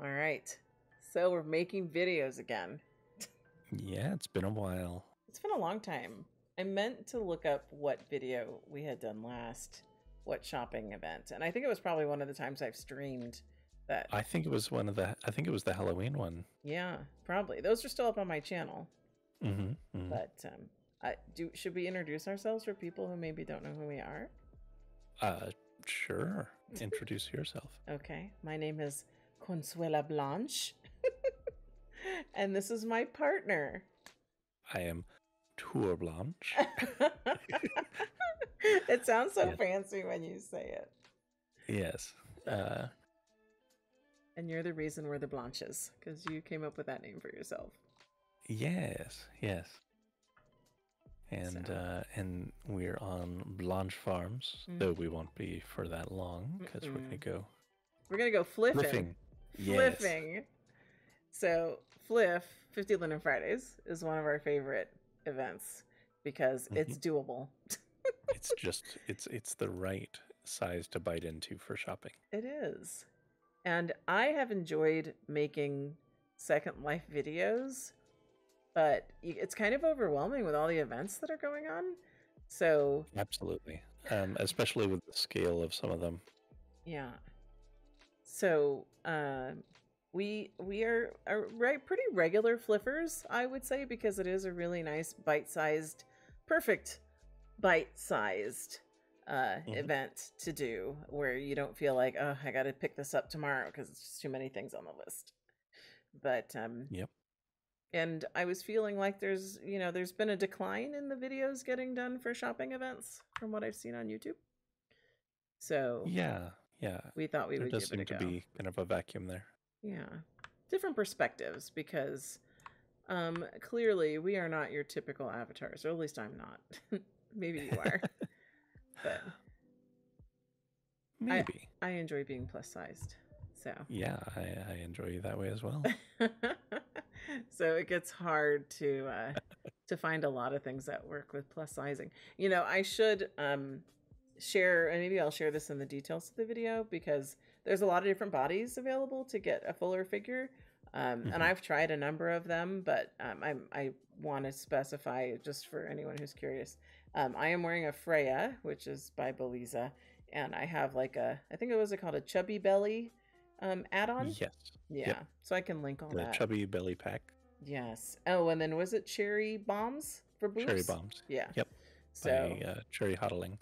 All right. So we're making videos again. Yeah, it's been a while. It's been a long time. I meant to look up what video we had done last, what shopping event, and I think it was probably one of the times I've streamed that. I think it was I think it was the Halloween one. Yeah, probably. Those are still up on my channel. Mm-hmm. But should we introduce ourselves for people who maybe don't know who we are? Sure. Introduce yourself. Okay. My name is Consuela Blanche. And this is my partner. I am Tour Blanche. It sounds so fancy when you say it. Yes. And you're the reason we're the Blanches, because you came up with that name for yourself. Yes. And we're on Blanche Farms, though we won't be for that long because we're gonna go. We're gonna go fliffing. Yes. Fliffing. So Fliff 50 Linen Fridays is one of our favorite events because it's doable. it's the right size to bite into for shopping. It is. And I have enjoyed making Second Life videos, but it's kind of overwhelming with all the events that are going on. So absolutely, especially with the scale of some of them. Yeah. So we are pretty regular fliffers, I would say, because it is a really nice bite-sized, perfect bite-sized event to do, where you don't feel like, oh, I got to pick this up tomorrow because it's just too many things on the list. But yep. And I was feeling like there's been a decline in the videos getting done for shopping events from what I've seen on YouTube. So yeah, we thought we would give it a go. There does seem to be kind of a vacuum there. Yeah, different perspectives, because clearly we are not your typical avatars, or at least I'm not. Maybe you are. But maybe I enjoy being plus sized. So yeah, I enjoy you that way as well. So it gets hard to find a lot of things that work with plus sizing. I should share, and maybe I'll share this in the details of the video, because there's a lot of different bodies available to get a fuller figure. And I've tried a number of them, but I want to specify, just for anyone who's curious, I am wearing a Freya, which is by Beliza, and I have like I think it was called a chubby belly add-on. Yes. Yeah. Yep. So I can link all that. The chubby belly pack. Yes. Oh, and then was it cherry bombs for boobs? Cherry bombs. Yeah. Yep. So cherry hodling.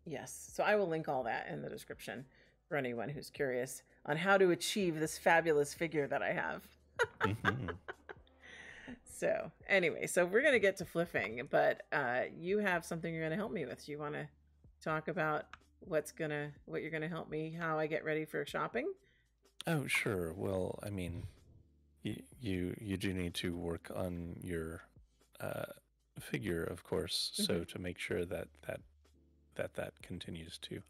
Yes. So I will link all that in the description for anyone who's curious on how to achieve this fabulous figure that I have. So anyway, so we're going to get to fliffing, but you have something you're going to help me with. Do you want to talk about what you're going to help me, how I get ready for shopping? Oh, sure. Well, I mean, you do need to work on your figure, of course, so to make sure that continues to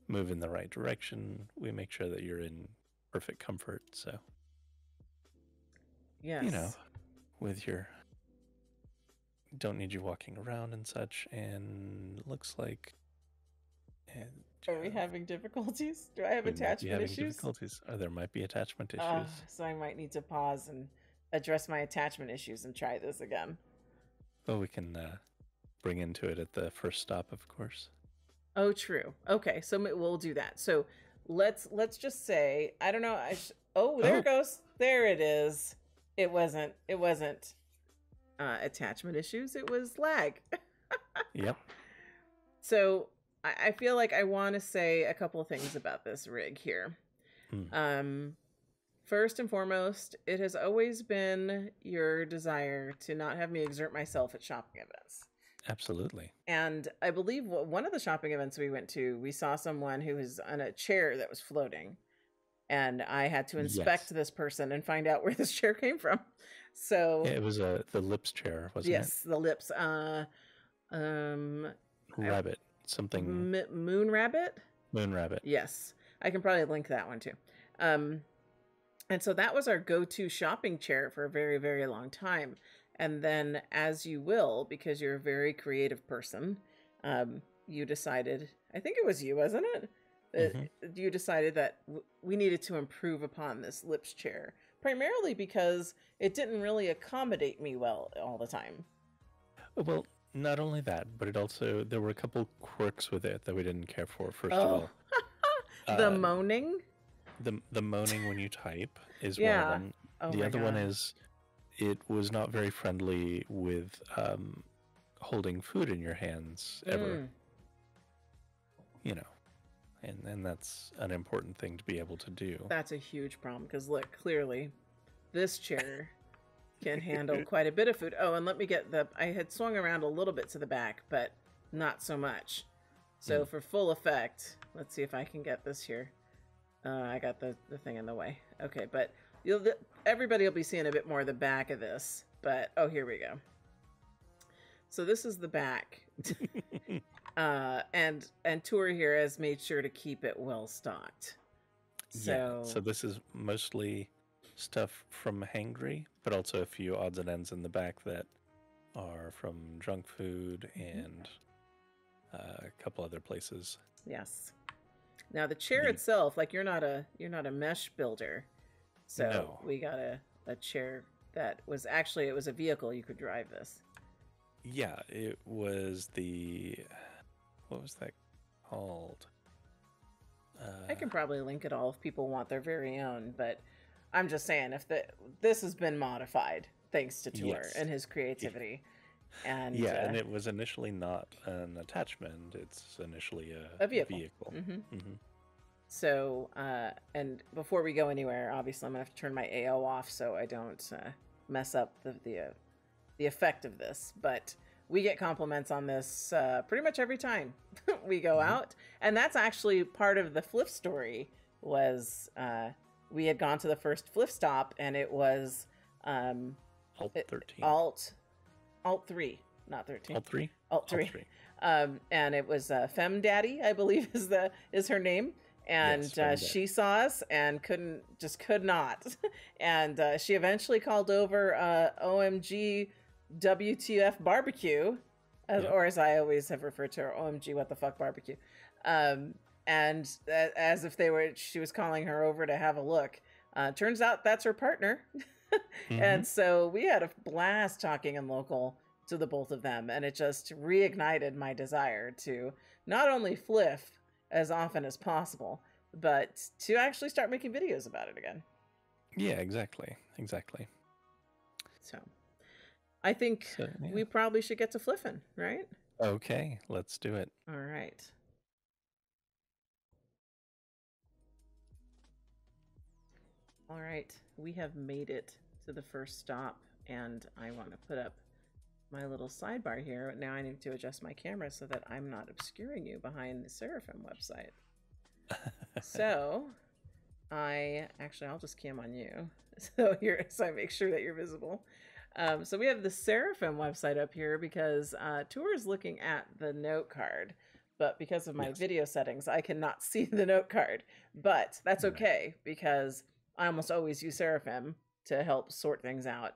move in the right direction. We make sure that you're in perfect comfort. So, yes, with your, don't need you walking around and such. And looks like. Are we having difficulties? Do I have attachment issues? Difficulties. Oh, there might be attachment issues. So I might need to pause and address my attachment issues and try this again. Well, we can bring into it at the first stop, of course. Oh, true. Okay, so we'll do that. So let's just say, I don't know. There it goes. There it is. It wasn't attachment issues. It was lag. Yep. So I feel like I want to say a couple of things about this rig here. First and foremost, it has always been your desire to not have me exert myself at shopping events. Absolutely. And I believe one of the shopping events we went to, we saw someone who was on a chair that was floating. And I had to inspect this person and find out where this chair came from. So yeah, it was the lips chair, wasn't it? Yes, the lips. Rabbit. Something. Moon rabbit? Moon rabbit. Yes. I can probably link that one too. And so that was our go-to shopping chair for a very, very long time. And then, as you will, because you're a very creative person, you decided, I think it was you, wasn't it? Hmm. You decided that we needed to improve upon this lips chair, primarily because it didn't really accommodate me well all the time. Well, not only that, but it also there were a couple quirks with it that we didn't care for. First of Oh, all, the uh, moaning. the moaning when you type is one of Yeah. them. Oh The my other one god. is it was not very friendly with holding food in your hands ever. Mm, You know, and that's an important thing to be able to do. that's a huge problem because look, clearly, this chair can handle quite a bit of food. Oh, and let me get the. I had swung around a little bit to the back, but not so much. So Mm. for full effect, let's see if I can get this here. I got the thing in the way. Okay, but everybody will be seeing a bit more of the back of this. But oh, here we go. So this is the back, and Tour here has made sure to keep it well stocked. Yeah, So so this is mostly stuff from Hangry, but also a few odds and ends in the back that are from junk food and a couple other places. yes. Now the chair The itself, like you're not a mesh builder, so No, we got a chair that was actually it was a vehicle you could drive this. yeah, it was the what was that called? I can probably link it all if people want their very own, but I'm just saying if this has been modified thanks to Tour Yes, and his creativity, and yeah, and it was initially not an attachment; it's initially a a vehicle. vehicle. Hmm. Hmm. So, and before we go anywhere, obviously I'm gonna have to turn my AO off so I don't mess up the effect of this. But we get compliments on this pretty much every time we go Hmm. out, and that's actually part of the Fliff story. Was we had gone to the first Fliff stop, and it was Alt 13, Alt 3, not 13, Alt 3, Alt Alt 3. 3. And it was Fem Daddy, I believe is her name, Yes, and from that. she saw us and could not, and she eventually called over OMG WTF barbecue, Yep. or as I always have referred to her, OMG what the fuck barbecue, um, and as if she was calling her over to have a look. Turns out that's her partner. Hmm. And so we had a blast talking in local to the both of them, and it just reignited my desire to not only fliff as often as possible, but to actually start making videos about it again. Yeah, exactly, exactly. So I think So yeah. we probably should get to fliffing, right? Okay, let's do it. All right. All right. We have made it to the first stop, and I want to put up my little sidebar here. Now I need to adjust my camera so that I'm not obscuring you behind the Seraphim website. So I'll just cam on you so I make sure that you're visible. So we have the Seraphim website up here because Tour is looking at the note card, but because of my Yes. video settings, I cannot see the note card. But that's Right. okay because I almost always use Seraphim to help sort things out.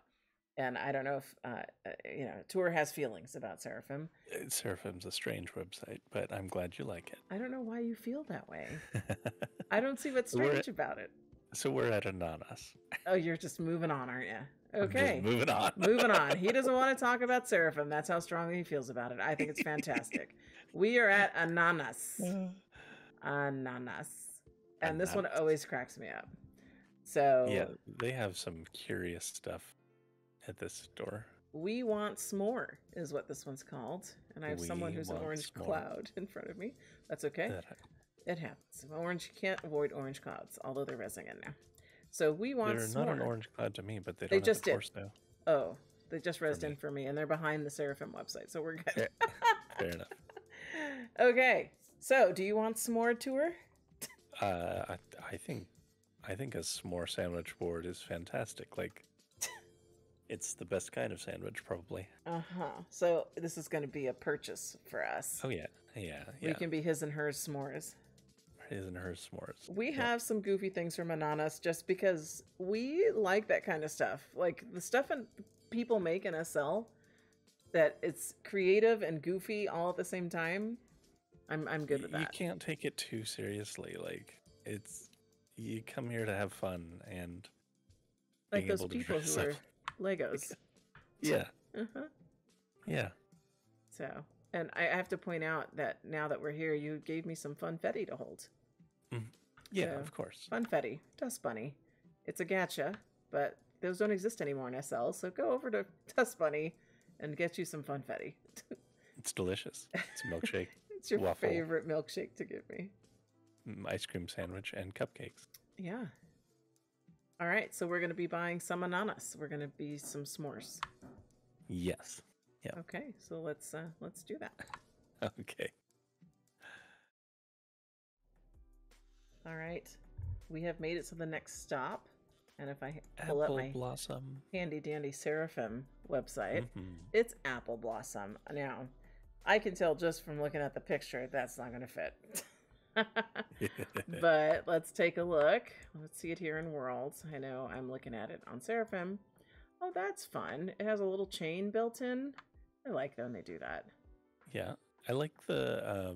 And I don't know if Tour has feelings about Seraphim. Seraphim's a strange website, but I'm glad you like I don't know why you feel that way. it. I don't see what's So we're strange about it. so we're at Ananas. Oh, you're just moving on, aren't you? I'm just Okay. moving on. Moving on. He doesn't want to talk about Seraphim. That's how strongly he feels about it. I think it's fantastic. We are at Ananas. Ananas. And this one Ananas. always cracks me up. So Yeah, they have some curious stuff at this store. we want s'more is what this one's called. And I have someone We who's an want orange s'more. cloud in front of me. That's okay. It happens. Orange, you can't avoid orange clouds, although they're rezzing in now. So we want They're s'more. not an orange cloud to me, but they They don't just have did. the force now. Oh, they just rezzed me. in for me, and they're behind the Seraphim website, so we're good. Fair enough. Okay, so do you want s'more Tour? I think a s'more sandwich board is fantastic. Like, it's the best kind of sandwich, probably. So this is going to be a purchase for us. Oh yeah, yeah, yeah. We can be his and hers s'mores. His and hers s'mores. We have some goofy things from Ananas just because we like that kind of stuff. Like the stuff people make in SL, that it's creative and goofy all at the same time. I'm good with You that. can't take it too seriously. Like, you come here to have fun and Like being those able to people dress who up. are Legos. Yeah, Uh-huh. yeah. So, and I have to point out that now that we're here, you gave me some funfetti to hold. Mm. Yeah, So, of course. funfetti, Dust Bunny. It's a gacha, but those don't exist anymore in SL. So go over to Dust Bunny and get you some funfetti. It's delicious. It's a milkshake, It's your waffle, favorite milkshake to give me. ice cream sandwich, and cupcakes. Yeah. All right, so we're going to be buying some ananas. We're going to be some s'mores. Yes. Yeah. Okay, so let's do that. Okay. All right, we have made it to the next stop, and if I pull up Apple my blossom. handy dandy Seraphim website, Mhm. it's apple blossom. Now, I can tell just from looking at the picture that's not going to fit. But let's take a look. Let's see it here in Worlds. I know I'm looking at it on Seraphim. Oh, that's fun. It has a little chain built in. I like when they do that. Yeah, I like the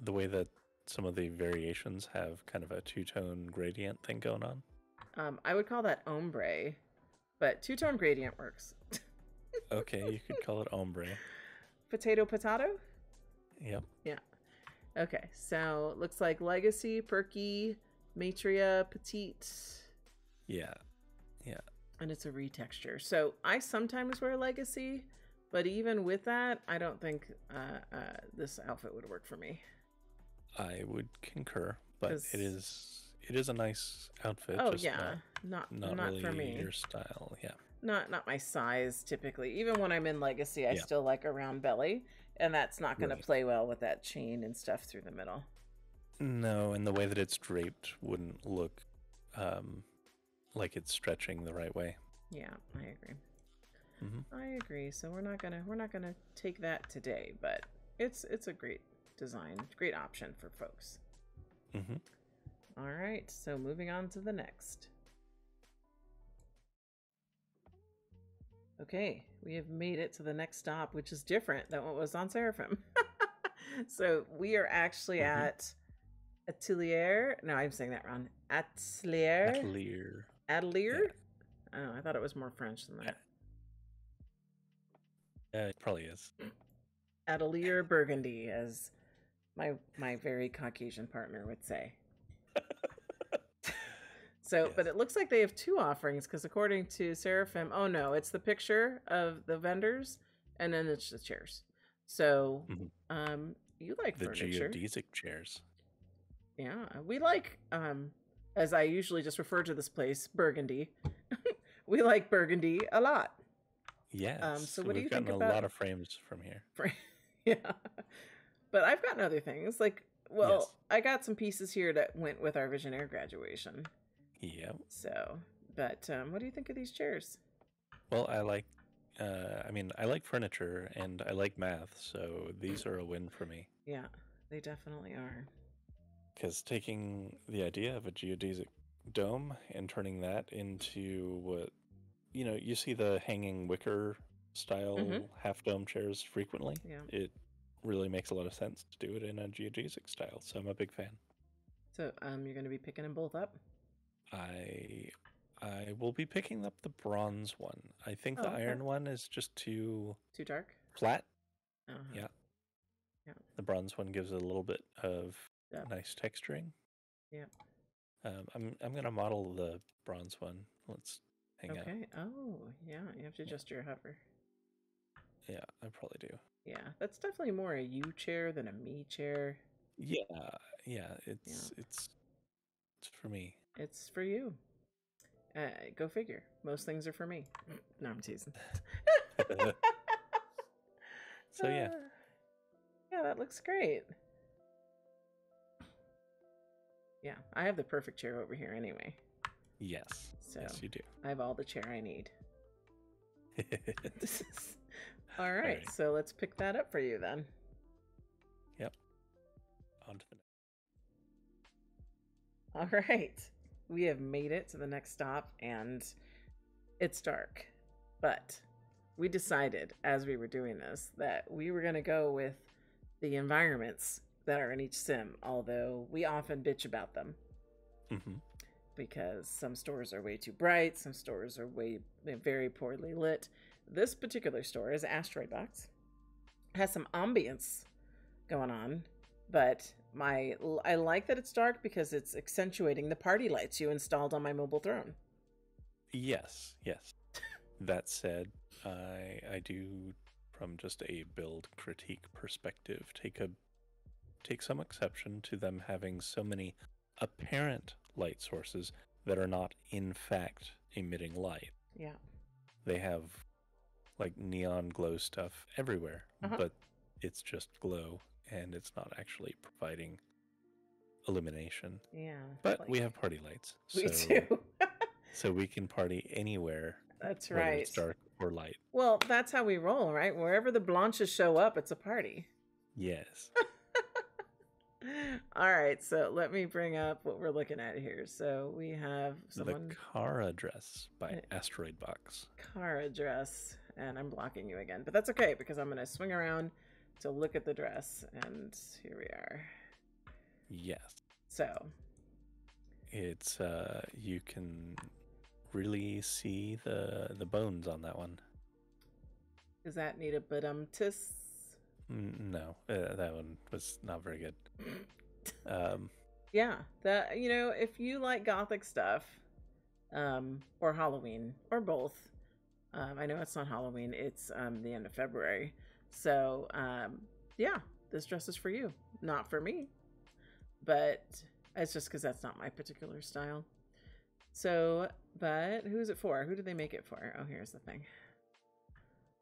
way that some of the variations have kind of a two-tone gradient thing going on. I would call that ombre, but two-tone gradient works. Okay, you could call it ombre. Potato, potato? Yep. Yeah. Okay, so looks like Legacy, Perky, Matria, Petite. Yeah. Yeah. And it's a retexture. So I sometimes wear Legacy, but even with that, I don't think this outfit would work for me. I would concur, but 'Cause- it is a nice outfit. Oh just yeah, not really for me. your style. Yeah. Not my size typically. Even when I'm in Legacy, I Yeah. still like a round belly, and that's not going Right. to play well with that chain and stuff through the middle. No, and the way that it's draped wouldn't look like it's stretching the right way. Yeah, I agree. Hmm. I agree. So we're not gonna take that today, but it's a great design, great option for folks. Hmm. All right, so moving on to the next. Okay, we have made it to the next stop, which is different than what was on Seraphim. So we are actually at Atelier. No, I'm saying that wrong. Atelier. Atelier. Atelier. Oh, I thought it was more French than that. It probably is. Atelier Burgundy, as my very Caucasian partner would say. So, Yes. but it looks like they have two offerings because according to Seraphim, oh no, it's the picture of the vendors and then it's the chairs. So, Mhm. you like The furniture. geodesic chairs. Yeah, we like, as I usually just refer to this place, Burgundy. We like Burgundy a lot. Yes. So what do you We've think gotten about a lot of frames from here. Yeah, but I've gotten other things like, well, Yes. I got some pieces here that went with our Visionaire graduation. Yep. So, but what do you think of these chairs? Well, I like furniture and I like math, so these are a win for me. Yeah, they definitely are. Because taking the idea of a geodesic dome and turning that into what, you see the hanging wicker style half dome chairs frequently. Yeah. It really makes a lot of sense to do it in a geodesic style, so I'm a big fan. So, you're going to be picking them both up? I will be picking up the bronze one. I think the okay. iron one is just too dark? flat. Uh-huh. Yeah. Yeah. The bronze one gives it a little bit of Yep. nice texturing. Yeah. I'm gonna model the bronze one. Let's hang out. Okay. Oh, yeah. You have to adjust your hover. Yeah, I probably do. Yeah, that's definitely more a you chair than a me chair. Yeah, it's for me. It's for you. Go figure. Most things are for me. No, I'm teasing. So yeah. Yeah, that looks great. Yeah, I have the perfect chair over here anyway. Yes. So yes, you do. I have all the chair I need. All right, Alright. so let's pick that up for you then. Yep. On to the next. All right. We have made it to the next stop and it's dark. But we decided as we were doing this that we were going to go with the environments that are in each sim, although we often bitch about them Mm-hmm. because some stores are way too bright, some stores are very poorly lit. This particular store is Asteroid Box. It has some ambience going on, but I like that it's dark because it's accentuating the party lights you installed on my mobile throne. Yes, yes. That said, I do, from just a build critique perspective, take some exception to them having so many apparent light sources that are not in fact emitting light. Yeah. They have like neon glow stuff everywhere, but it's just glow and it's not actually providing illumination. Yeah. But we have party lights. We do. So we can party anywhere. That's whether right. It's dark or light. Well, that's how we roll, right? Wherever the Blanches show up, it's a party. Yes. All right, so let me bring up what we're looking at here. So we have someone... The Kara dress by Asteroid Box. Kara dress, and I'm blocking you again, but that's okay because I'm going to swing around to look at the dress, and here we are. Yes. So it's you can really see the bones on that one. Does that need a badum-tis? No, that one was not very good. Yeah, that, you know, if you like gothic stuff, or Halloween, or both, I know it's not Halloween, it's the end of February, so yeah, this dress is for you. Not for me, but it's just because that's not my particular style. So, but who's it for? Who do they make it for? Oh, here's the thing.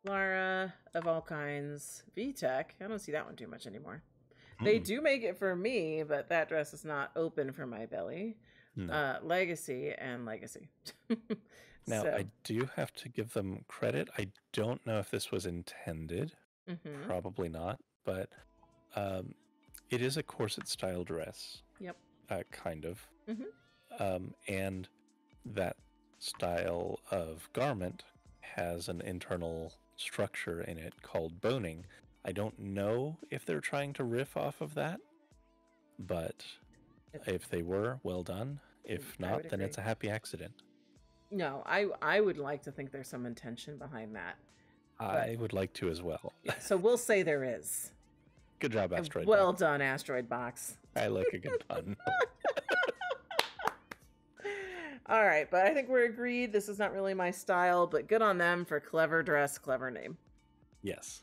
Lara of all kinds, VTech. I don't see that one too much anymore. They do make it for me, but that dress is not open for my belly. No. Legacy and Legacy. Now, so. I do have to give them credit. I don't know if this was intended. Probably not, but it is a corset style dress. Yep. Kind of. And that style of garment has an internal structure in it called boning. I don't know if they're trying to riff off of that, but if they were, well done. If not, then it's a happy accident. No, I would like to think there's some intention behind that. I would like to as well. So we'll say there is. Good job, Asteroid Well Box. Done, Asteroid Box. I like a good pun. All right, but I think we're agreed. This is not really my style, but good on them for clever dress, clever name. Yes.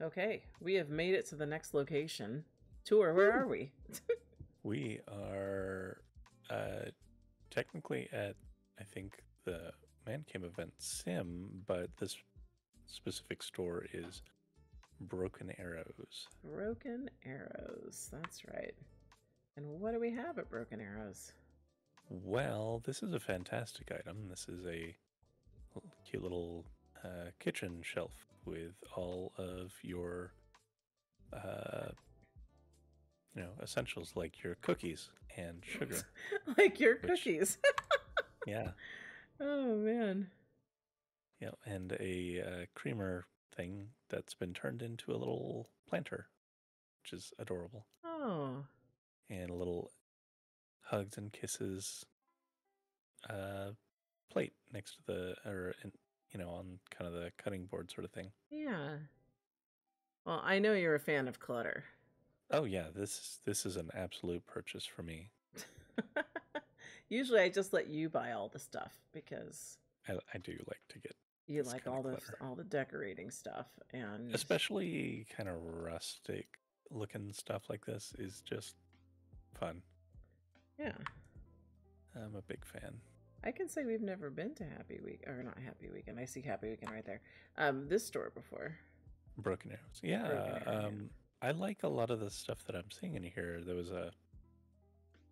Okay, we have made it to the next location. Tour, where are we? We are technically at, I think, the Man Cave event sim, but this specific store is Broken Arrows. Broken Arrows, that's right. And what do we have at Broken Arrows? Well, this is a fantastic item. This is a cute little kitchen shelf with all of your, essentials like your cookies and sugar. Like your cookies. Yeah. Oh, man. Yeah, and a creamer thing that's been turned into a little planter, which is adorable. Oh. And a little hugs and kisses plate next to on kind of the cutting board sort of thing. Yeah. Well, I know you're a fan of clutter. Oh yeah, this is an absolute purchase for me. Usually I just let you buy all the stuff because I do like to get like all the decorating stuff, and especially kind of rustic looking stuff like this is just fun. Yeah. I'm a big fan. I can say we've never been to Happy Week, or not Happy Weekend. I see Happy Weekend right there. This store before. Broken Arrows. Yeah. Broken Arrows. I like a lot of the stuff that I'm seeing in here. There was a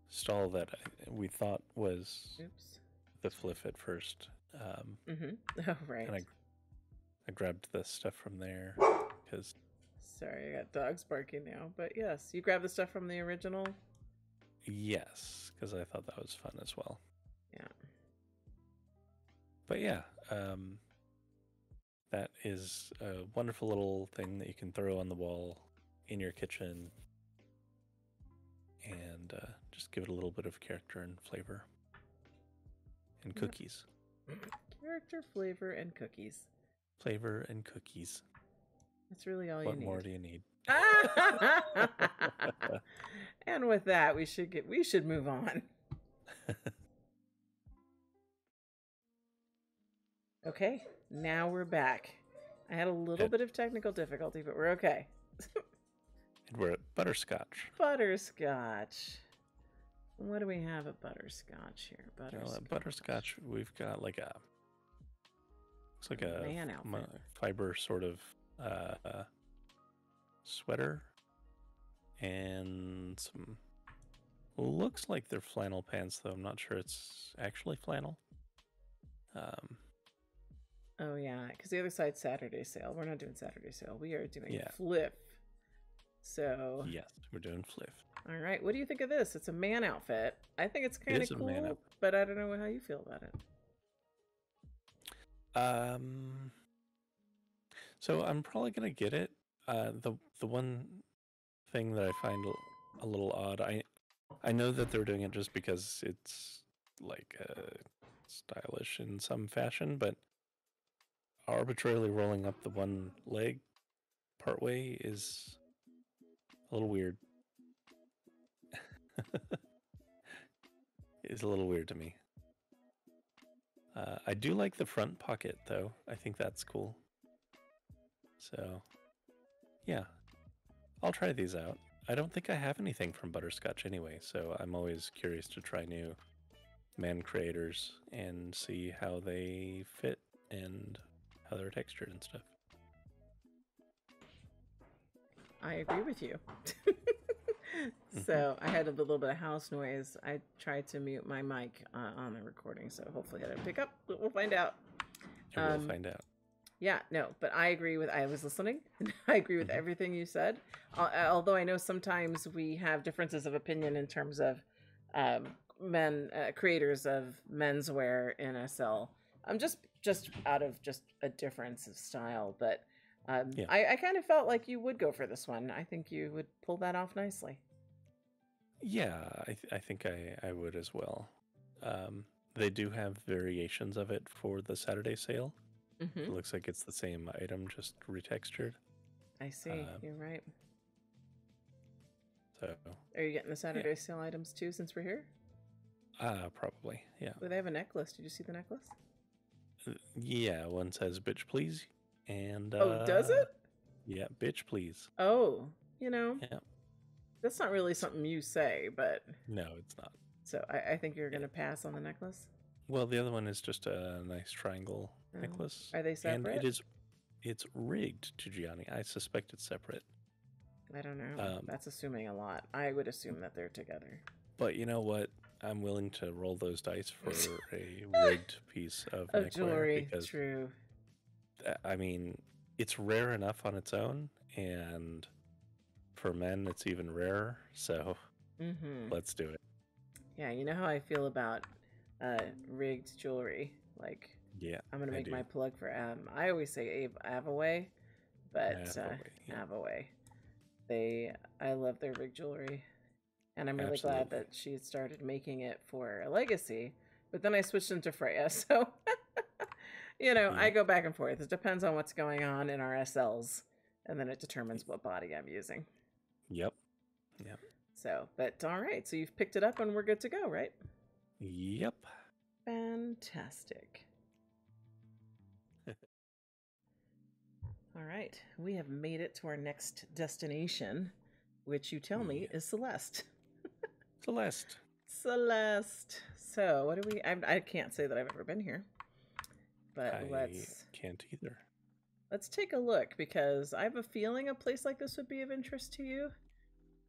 stall that we thought was the FLF at first. Oh, right. And I grabbed the stuff from there because... Sorry, I got dogs barking now. But yes, you grabbed the stuff from the original? Yes, because I thought that was fun as well. Yeah. But yeah, that is a wonderful little thing that you can throw on the wall in your kitchen and just give it a little bit of character and flavor. And cookies. Character, flavor, and cookies. Flavor and cookies. That's really all you need. What more do you need? And with that, we should move on. Okay, now we're back. I had a little bit of technical difficulty, but we're okay. And we're at butterscotch. Butterscotch. What do we have at butterscotch here? Butterscotch. Well, at butterscotch, we've got like a looks like a man outfit. Fiber sort of sweater and some looks like they're flannel pants, though I'm not sure it's actually flannel. Oh yeah, because the other side's Saturday sale. We're not doing Saturday sale. We are doing Yeah. FLF. So yes, we're doing FLF. All right, what do you think of this? It's a man outfit. I think it's kind of is a man cool, outfit. but I don't know how you feel about it. So I'm probably gonna get it. The one thing that I find a little odd, I know that they're doing it just because it's like stylish in some fashion, but arbitrarily rolling up the one leg partway is a little weird. Is a little weird to me. I do like the front pocket, though. I think that's cool. So, yeah. I'll try these out. I don't think I have anything from Butterscotch anyway, so I'm always curious to try new man creators and see how they fit and how they're textured and stuff. I agree with you. So I had a little bit of house noise. I tried to mute my mic on the recording, so hopefully I didn't pick up, but we'll find out. We'll find out. Yeah, no, but I agree with, I was listening. I agree with everything you said. Although I know sometimes we have differences of opinion in terms of creators of menswear in SL. Just out of just a difference of style, but I kind of felt like you would go for this one. I think you would pull that off nicely. Yeah, I think I would as well. They do have variations of it for the Saturday sale. It looks like it's the same item, just retextured. I see. You're right. So, are you getting the Saturday sale items too, since we're here? Probably, yeah. Well, they have a necklace. Did you see the necklace? Yeah, one says "bitch please," and oh, does it? Yeah, bitch please. Oh, Yeah. That's not really something you say, but no, it's not. So I think you're gonna pass on the necklace. Well, the other one is just a nice triangle necklace. Are they separate? And it's rigged to Gianni. I suspect it's separate. I don't know. That's assuming a lot. I would assume that they're together. But you know what? I'm willing to roll those dice for a rigged piece of neckwear jewelry. Because, true. I mean, it's rare enough on its own, and for men, it's even rarer. So let's do it. Yeah, you know how I feel about rigged jewelry. Like, yeah, I'm gonna make my plug for I always say Avaway, but Avaway. I love their rigged jewelry, and I'm really glad that she started making it for a legacy. But then I switched into Freya, so I go back and forth. It depends on what's going on in our SLs, and then it determines what body I'm using. Yep. So, but all right, so you've picked it up and we're good to go, right? Yep. Fantastic. All right, we have made it to our next destination, which you tell me is Celeste. Celeste. So, what do we... I can't say that I've ever been here, but I can't either. Let's take a look, because I have a feeling a place like this would be of interest to you,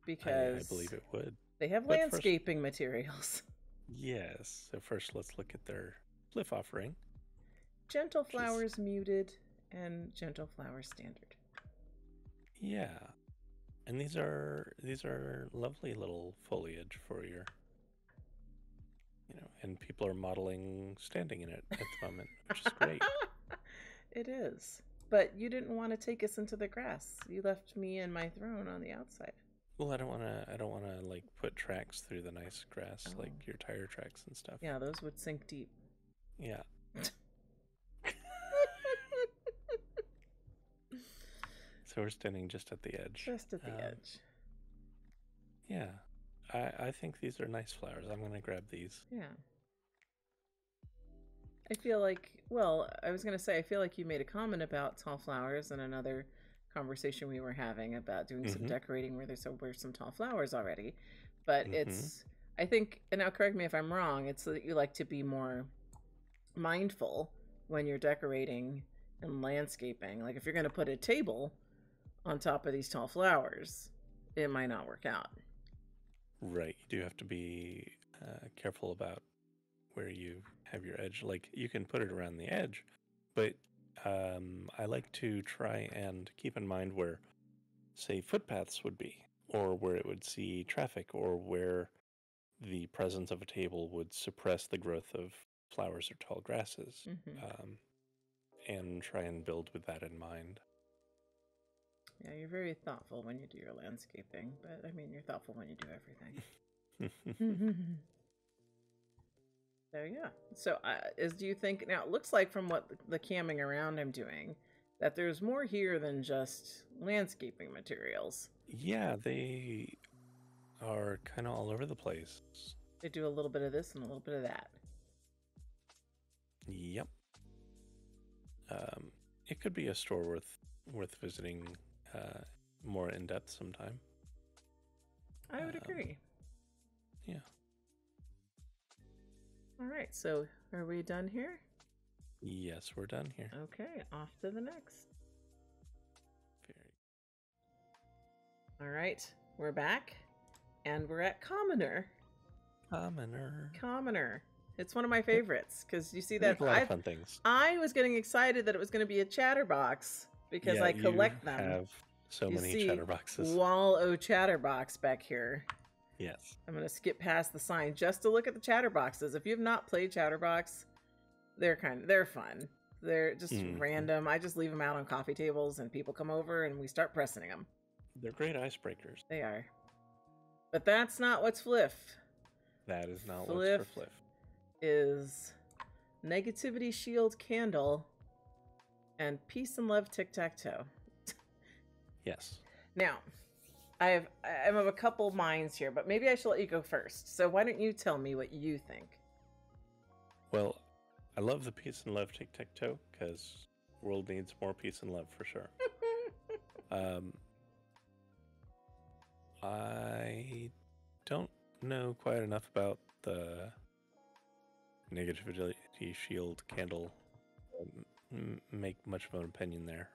because... I believe it would. They have landscaping materials. Yes. So first, let's look at their FLF offering. Gentle Flowers Muted and Gentle Flower Standard. Yeah. And these are lovely little foliage for your, and people are modeling standing in it at the moment, which is great. It is. But you didn't want to take us into the grass. You left me and my throne on the outside. Well, I don't want to like put tracks through the nice grass, Oh. like your tire tracks and stuff. Yeah, those would sink deep. Yeah. So we're standing just at the edge. Just at the edge. Yeah. I think these are nice flowers. I'm going to grab these. Yeah. I feel like, well, I was going to say, I feel like you made a comment about tall flowers in another conversation we were having about doing some decorating where there's some tall flowers already. But it's, I think, and now correct me if I'm wrong, it's that you like to be more mindful when you're decorating and landscaping. Like if you're going to put a table on top of these tall flowers, it might not work out. Right. You do have to be careful about where you have your edge. Like you can put it around the edge, but I like to try and keep in mind where, say, footpaths would be, or where it would see traffic, or where the presence of a table would suppress the growth of flowers or tall grasses, and try and build with that in mind. Yeah, you're very thoughtful when you do your landscaping, but I mean, you're thoughtful when you do everything. So yeah. So do you think, now it looks like from what the camming around I'm doing, that there's more here than just landscaping materials. Yeah, they are kind of all over the place. They do a little bit of this and a little bit of that. Yep. It could be a store worth visiting more in depth sometime. I would agree. Yeah. All right, so are we done here? Yes, we're done here. Okay, off to the next. Very. All right, we're back, and we're at Commoner. Commoner. It's one of my favorites because you see that a lot of fun things. I was getting excited that it was going to be a chatterbox because I collect them. Have so many chatterboxes. Wall-o chatterbox back here. Yes. I'm going to skip past the sign just to look at the chatterboxes. If you've not played chatterbox, they're fun. They're just random. I just leave them out on coffee tables and people come over and we start pressing them. They're great icebreakers. They are. But that's not what's FLF. That is not what's for FLF. Is Negativity Shield Candle and Peace and Love Tic-Tac-Toe. Yes. Now, I'm of a couple minds here, but maybe I should let you go first. So why don't you tell me what you think? Well, I love the Peace and Love Tic-Tac-Toe because the world needs more peace and love for sure. I don't know quite enough about the Negativity Shield Candle. Make much of an opinion there.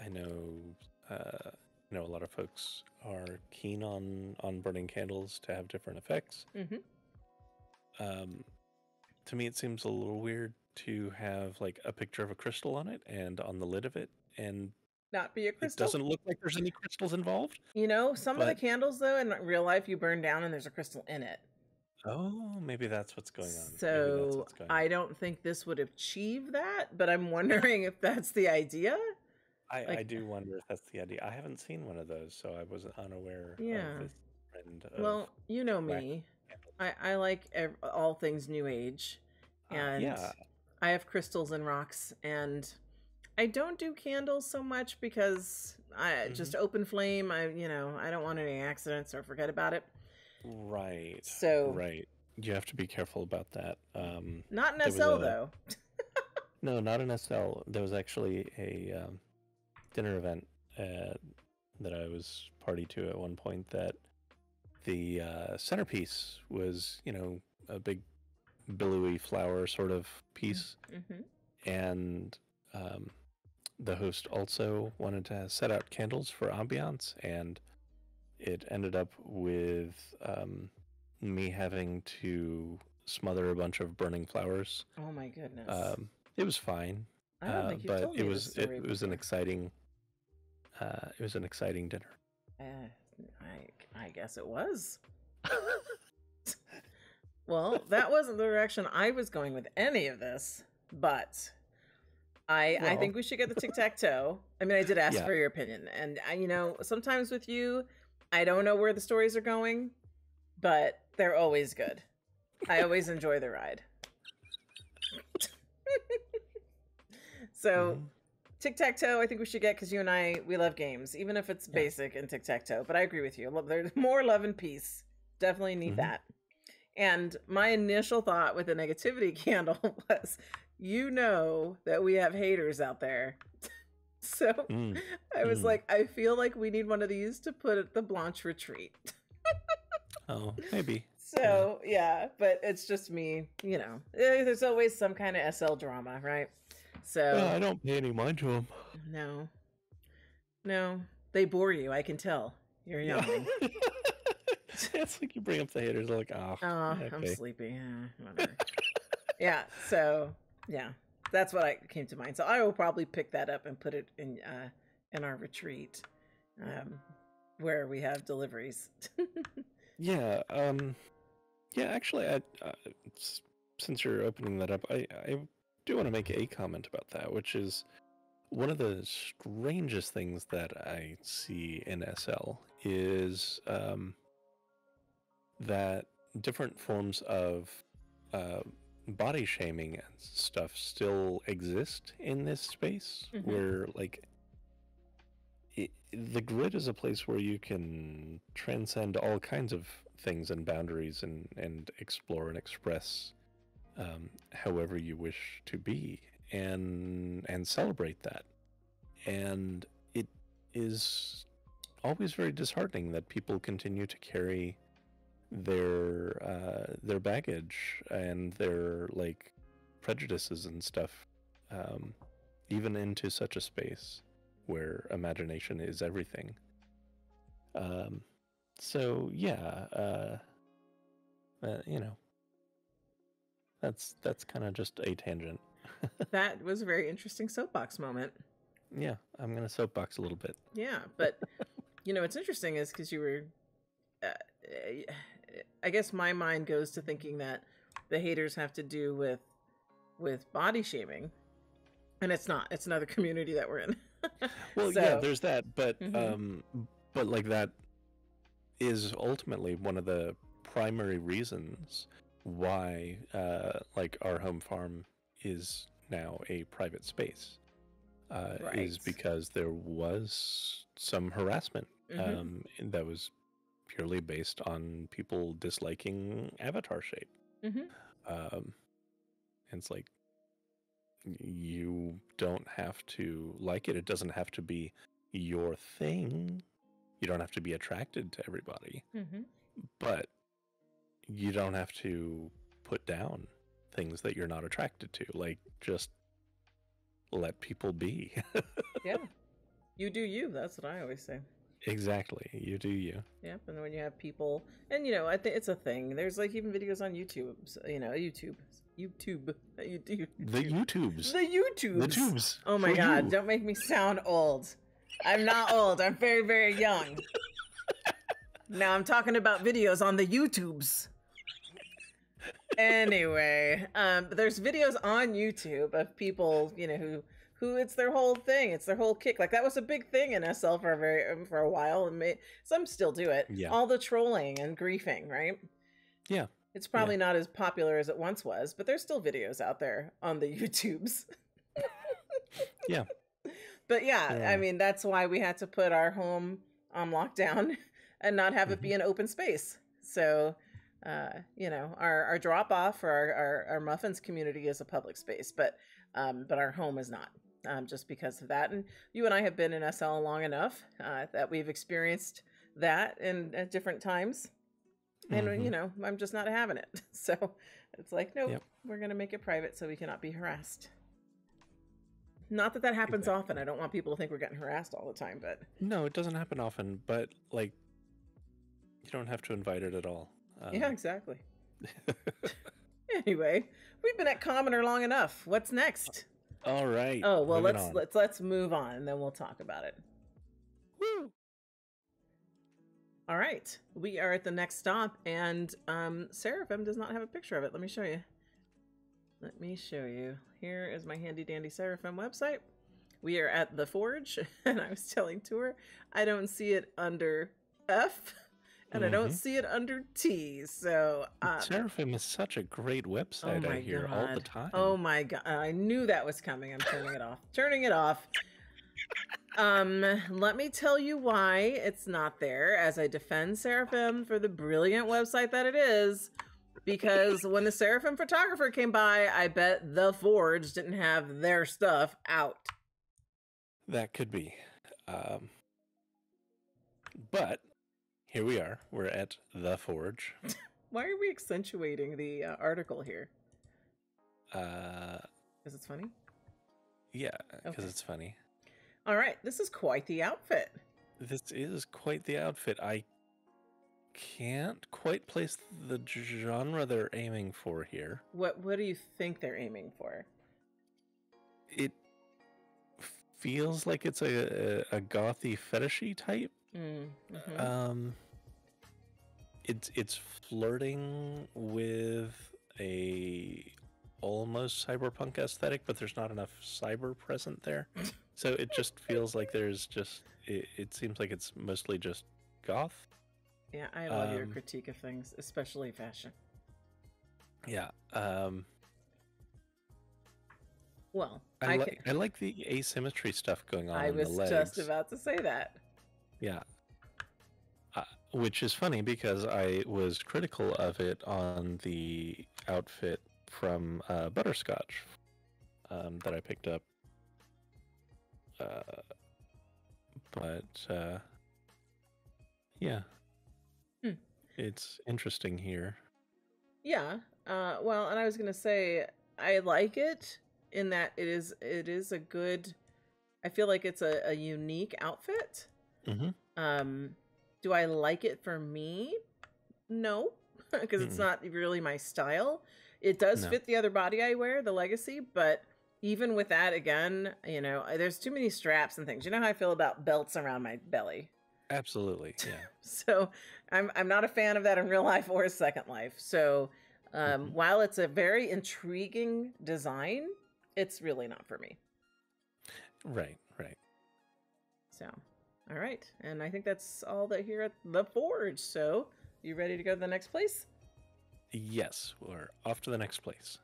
I know a lot of folks are keen on burning candles to have different effects. To me, it seems a little weird to have like a picture of a crystal on it and on the lid of it, and not be a crystal. It doesn't look like there's any crystals involved. You know, some of the candles though in real life you burn down and there's a crystal in it. Oh, maybe that's what's going on. So I don't think this would achieve that, but I'm wondering if that's the idea. I do wonder if that's the idea. I haven't seen one of those, so I wasn't unaware of this trend. Well, you know me. I like all things New Age, and I have crystals and rocks, and I don't do candles so much because I just open flame. I don't want any accidents or forget about it. Right. So you have to be careful about that. Not in SL though. No, not in SL. There was actually a dinner event that I was party to at one point that the centerpiece was, a big billowy flower sort of piece. And the host also wanted to set out candles for ambiance, and it ended up with me having to smother a bunch of burning flowers. Oh my goodness. It was fine. I don't think you told me this story it was an exciting dinner. I guess it was. Well, that wasn't the direction I was going with any of this, but I Well, think we should get the tic-tac-toe. I mean, I did ask yeah. for your opinion, and sometimes with you, I don't know where the stories are going, but they're always good. I always enjoy the ride. So, Mhm. tic-tac-toe, I think we should get because you and we love games, even if it's Yeah. basic in tic-tac-toe. But I agree with you. There's more love and peace. Definitely need Mhm. that. And my initial thought with the negativity candle was, that we have haters out there. So Mm. I was Mm. like, I feel like we need one of these to put at the Blanche retreat. Oh, maybe. Yeah. So yeah, but it's just me, there's always some kind of SL drama, right? So I don't pay any mind to them. no, no, they bore you. I can tell. You're Yeah. yawning. It's like you bring up the haters, they're like, oh, Oh, I'm okay. sleepy. Whatever. Yeah. So yeah, that's what I came to mind. So I will probably pick that up and put it in our retreat, um, where we have deliveries. Yeah. Yeah. Actually, since you're opening that up, I do want to make a comment about that, which is one of the strangest things that I see in SL is that different forms of uh, body shaming and stuff still exist in this space, Mm-hmm. where like the grid is a place where you can transcend all kinds of things and boundaries and explore and express however you wish to be and celebrate that. And it is always very disheartening that people continue to carry their baggage and their like prejudices and stuff, um, even into such a space where imagination is everything. Um, so yeah, you know, that's kind of just a tangent. That was a very interesting soapbox moment. Yeah, I'm gonna soapbox a little bit. Yeah, but what's interesting is because you were, uh, I guess my mind goes to thinking that the haters have to do with body shaming, and it's not. It's another community that we're in. Well, yeah, So, there's that, mm-hmm. but like that is ultimately one of the primary reasons why like our home farm is now a private space, is Right. because there was some harassment Mm-hmm. that was purely based on people disliking avatar shape. Mm-hmm. Um, and it's like you don't have to like it. It doesn't have to be your thing. You don't have to be attracted to everybody, Mm-hmm. but you don't have to put down things that you're not attracted to. Like, just let people be. Yeah. You do you. That's what I always say. Exactly. You do you. Yep. And when you have people, and I think it's a thing. There's like even videos on YouTube. YouTube. YouTube. The YouTubes. The The YouTubes. tubes. Oh my For God! you. Don't make me sound old. I'm not old. I'm very, very young. Now I'm talking about videos on the YouTubes. Anyway, there's videos on YouTube of people, who it's their whole thing. It's their whole kick. Like that was a big thing in SL for a while, and some still do it. Yeah. All the trolling and griefing, right? Yeah. It's probably not as popular as it once was, but there's still videos out there on the YouTubes. Yeah. But yeah, There I are. mean, that's why we had to put our home on lockdown and not have it Mm-hmm. be an open space. So, our drop off for our muffins community is a public space, but our home is not, just because of that. And you and I have been in SL long enough that we've experienced that at different times. And, Mm-hmm. I'm just not having it. So it's like, nope, Yep. we're going to make it private so we cannot be harassed. Not that happens Exactly. often. I don't want people to think we're getting harassed all the time, but No, it doesn't happen often, but like you don't have to invite it at all. yeah, exactly. Anyway, we've been at Commoner long enough. What's next? All right. Oh, well, Moving let's on. let's move on and then we'll talk about it. Woo! All right. We are at the next stop and Seraphim does not have a picture of it. Let me show you. Let me show you. Here is my handy dandy Seraphim website. We are at the Forge, and I was telling Tour, I don't see it under F, and I don't see it under T. So Seraphim is such a great website. I hear all the time. Oh my god! I knew that was coming. I'm turning it off. Turning it off. Let me tell you why it's not there, as I defend Seraphim for the brilliant website that it is. Because when the Seraphim photographer came by, I bet the Forge didn't have their stuff out. That could be. But here we are. We're at the Forge. Why are we accentuating the article here? Because it's funny? Yeah, because it's funny. All right, this is quite the outfit. This is quite the outfit. I can't quite place the genre they're aiming for here. What do you think they're aiming for? It feels like it's a gothy fetishy type. It's flirting with a almost cyberpunk aesthetic, but there's not enough cyber present there. So it just feels like there's just it seems like it's mostly just goth. Yeah, I love your critique of things, especially fashion. Yeah. Well, I like the asymmetry stuff going on. I was just about to say that. Yeah. Which is funny because I was critical of it on the outfit from Butterscotch that I picked up. Yeah. It's interesting here. Yeah. Well, and I was gonna say I like it in that it is a good. I feel like it's a unique outfit. Do I like it for me? No, because it's not really my style. It does fit the other body I wear, the Legacy, but even with that, again, you know, there's too many straps and things. You know how I feel about belts around my belly. Absolutely, yeah. So I'm not a fan of that in real life or Second Life. So while it's a very intriguing design, it's really not for me. Right. So, all right. And I think that's all that here at the Forge. So, you ready to go to the next place? Yes, we're off to the next place.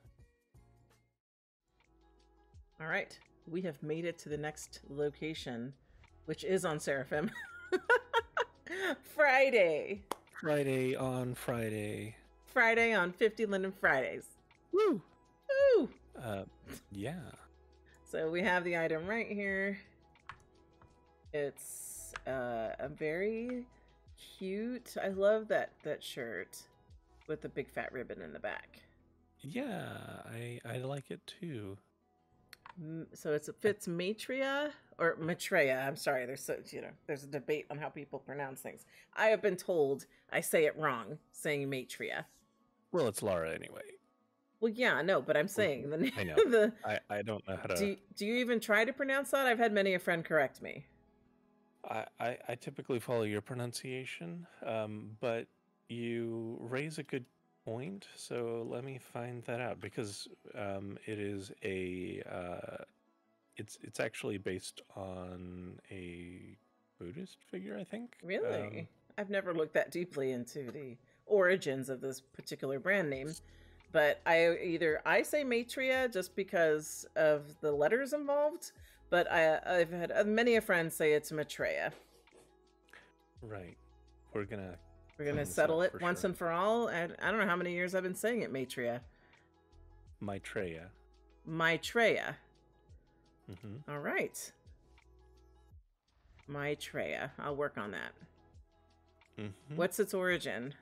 All right. We have made it to the next location, which is on Seraphim. Friday on 50 Linden Fridays. Woo! Woo! Yeah. So we have the item right here. It's a very cute. I love that shirt with the big fat ribbon in the back. Yeah, I like it too. So it fits Maitreya or Maitreya. I'm sorry. There's there's a debate on how people pronounce things. I have been told I say it wrong, saying Maitreya. Well, it's Laura anyway. Well, yeah, no, but I'm saying the name. I know. I don't know how to. Do you even try to pronounce that? I've had many a friend correct me. I typically follow your pronunciation, but you raise a good point. So let me find that out because it is it's actually based on a Buddhist figure, I think. Really? I've never looked that deeply into the origins of this particular brand name. But I say Maitreya just because of the letters involved, but I've had many a friend say it's Maitreya. Right. We're gonna settle it once and for all. And I don't know how many years I've been saying it Maitreya. Maitreya. All right. Maitreya. I'll work on that. What's its origin?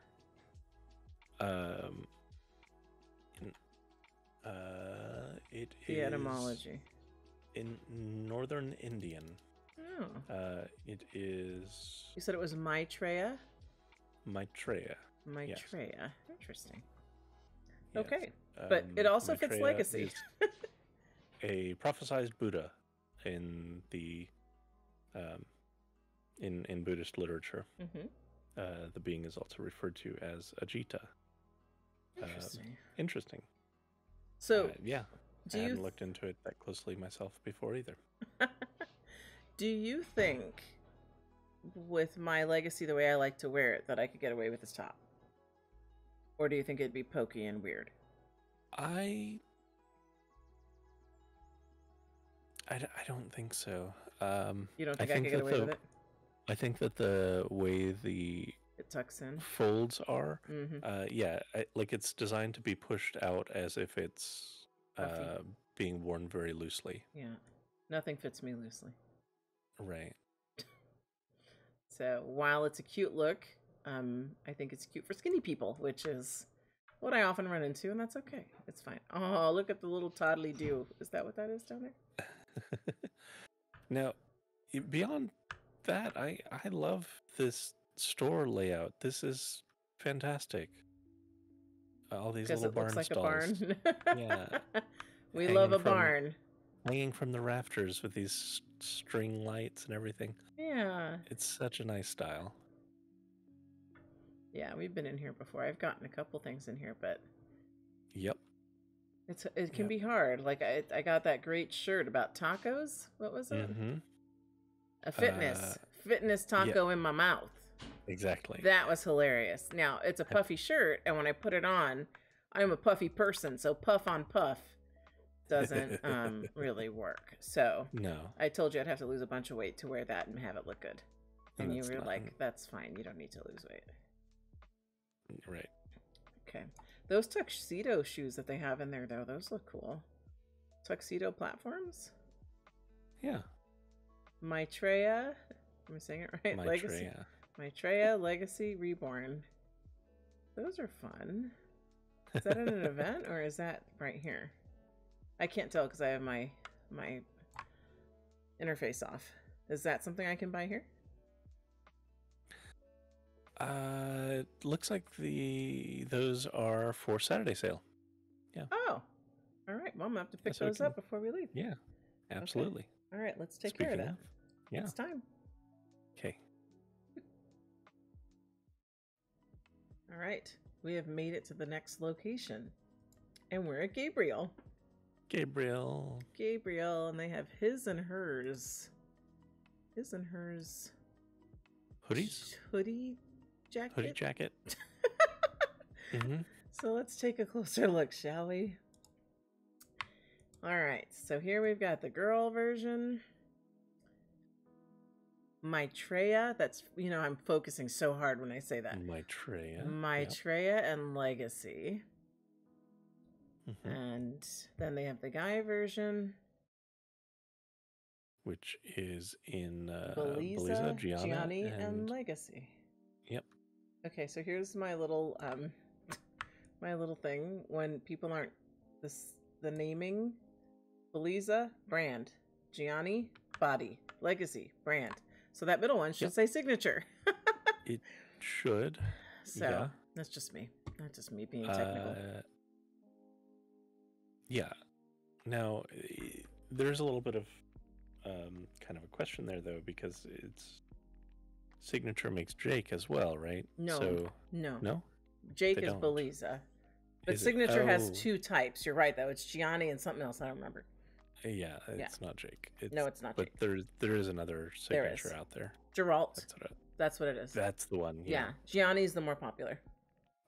It the is etymology in northern Indian. Oh. It is. You said it was Maitreya. Maitreya. Yes. Interesting. Yes. Okay, but it also Maitreya fits Legacy. A prophesized Buddha in the in Buddhist literature. The being is also referred to as Ajita. Interesting. So, Yeah, I do you hadn't looked into it that closely myself before either. do you think with my legacy the way I like to wear it that I could get away with this top? Or do you think it'd be pokey and weird? I I don't think so. You don't I think I could think get that away with it? the way the It tucks in. folds are, Mm-hmm. yeah, like it's designed to be pushed out as if it's Puffy. being worn very loosely. Yeah. Nothing fits me loosely. Right. So while it's a cute look, I think it's cute for skinny people, which is what I often run into, and that's okay. It's fine. Oh, look at the little toddly do. Is that what that is down there? Now, beyond that, I love this store layout. This is fantastic. All these Because little it looks barn like a stalls. barn. Yeah, We love hanging a from barn. hanging from the rafters with these string lights and everything. Yeah. It's such a nice style. Yeah, we've been in here before. I've gotten a couple things in here, but Yep. it can Yep. be hard. Like I got that great shirt about tacos. What was it? Mm-hmm. A fitness Yeah, taco in my mouth. exactly. That was hilarious. Now, it's a puffy shirt, and when I put it on, I'm a puffy person, so puff on puff doesn't really work. So No. I told you I'd have to lose a bunch of weight to wear that and have it look good. And you were like, that's fine. You don't need to lose weight. Right. Okay. Those tuxedo shoes that they have in there, though, those look cool. Tuxedo platforms? Yeah. Maitreya. Am I saying it right? Legacy. Maitreya Legacy Reborn. Those are fun. Is that at an event or is that right here? I can't tell because I have my interface off. Is that something I can buy here? Looks like those are for Saturday sale. Yeah. Oh, all right. Well, I'm gonna have to pick those up before we leave. Yeah, absolutely. Okay. All right, let's take care of that. Yeah. It's time. Okay. All right. We have made it to the next location. And we're at Gabriel. Gabriel, and they have his and hers. His and hers. Hoodies? Hoodie jacket? Hoodie jacket. Mm-hmm. So let's take a closer look, shall we? All right. So here we've got the girl version. Maitreya. That's, I'm focusing so hard when I say that. Maitreya and Legacy. Mm-hmm. And then they have the guy version, which is in Beliza, Gianni, and Legacy. Yep. Okay, so here's my little thing. When people aren't the naming, Beliza, brand, Gianni, body, Legacy, brand. So that middle one should say signature. It should. So that's just me. That's just me being technical. Yeah. Now, there's a little bit of kind of a question there, though, because it's signature makes Jake as well, right? No. No? Jake is Beliza. But signature has two types. You're right, though. It's Gianni and something else. I don't remember. Yeah, it's not Jake. No, it's not Jake. But there is another signature out there. Geralt. That's what it is. That's the one. Yeah. Gianni's the more popular.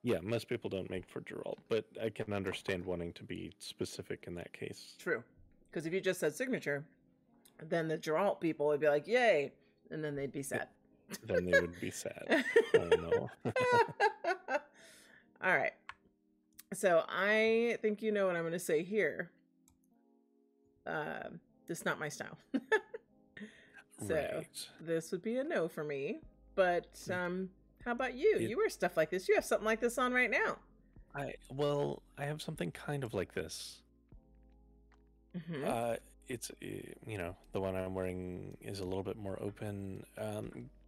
Yeah, most people don't make for Geralt, but I can understand wanting to be specific in that case. True. Because if you just said signature, then the Geralt people would be like, yay, and then they'd be sad. Then they would be sad. Oh, no. All right. So I think you know what I'm going to say here. This is not my style. So this would be a no for me. But how about you? You wear stuff like this. You have something like this on right now. I have something kind of like this. Mm-hmm. It's the one I'm wearing is a little bit more open.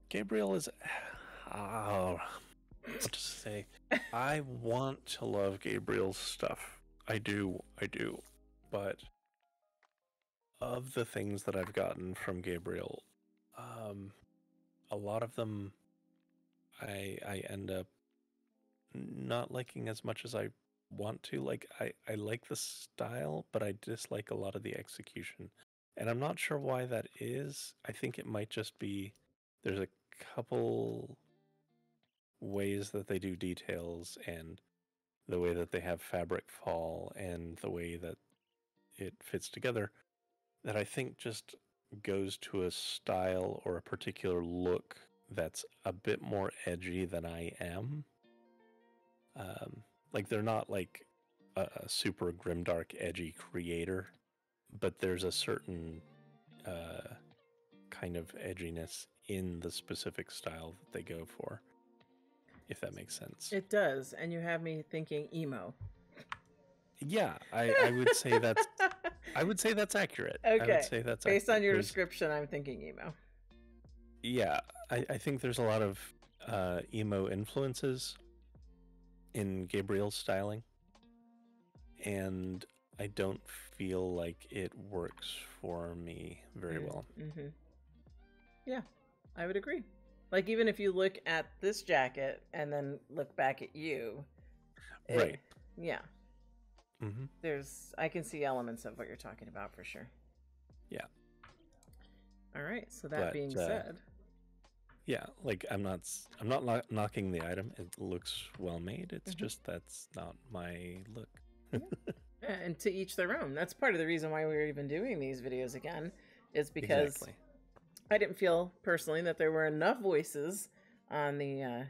Gabriel is what to say. I want to love Gabriel's stuff. I do. But of the things that I've gotten from Gabriel, a lot of them I end up not liking as much as I want to. Like, I like the style, but I dislike a lot of the execution. And I'm not sure why that is. I think it might just be there's a couple ways that they do details and the way that they have fabric fall and the way that it fits together that I think just goes to a style or a particular look that's a bit more edgy than I am. Like they're not like a super grimdark, edgy creator, but there's a certain kind of edginess in the specific style that they go for, if that makes sense. It does, and you have me thinking emo. Yeah, I would say that's accurate. Okay. I would say that's based accurate. on your description. I'm thinking emo. Yeah, I think there's a lot of emo influences in Gabriel's styling, and I don't feel like it works for me very well. Mm-hmm. Yeah, I would agree. Like, even if you look at this jacket and then look back at you, right? Yeah. Mm-hmm. I can see elements of what you're talking about for sure. Yeah. All right. So that being said, yeah, like I'm not knocking the item. It looks well made. It's just that's not my look. Yeah, and to each their own. That's part of the reason why we're even doing these videos again, is because I didn't feel personally that there were enough voices on the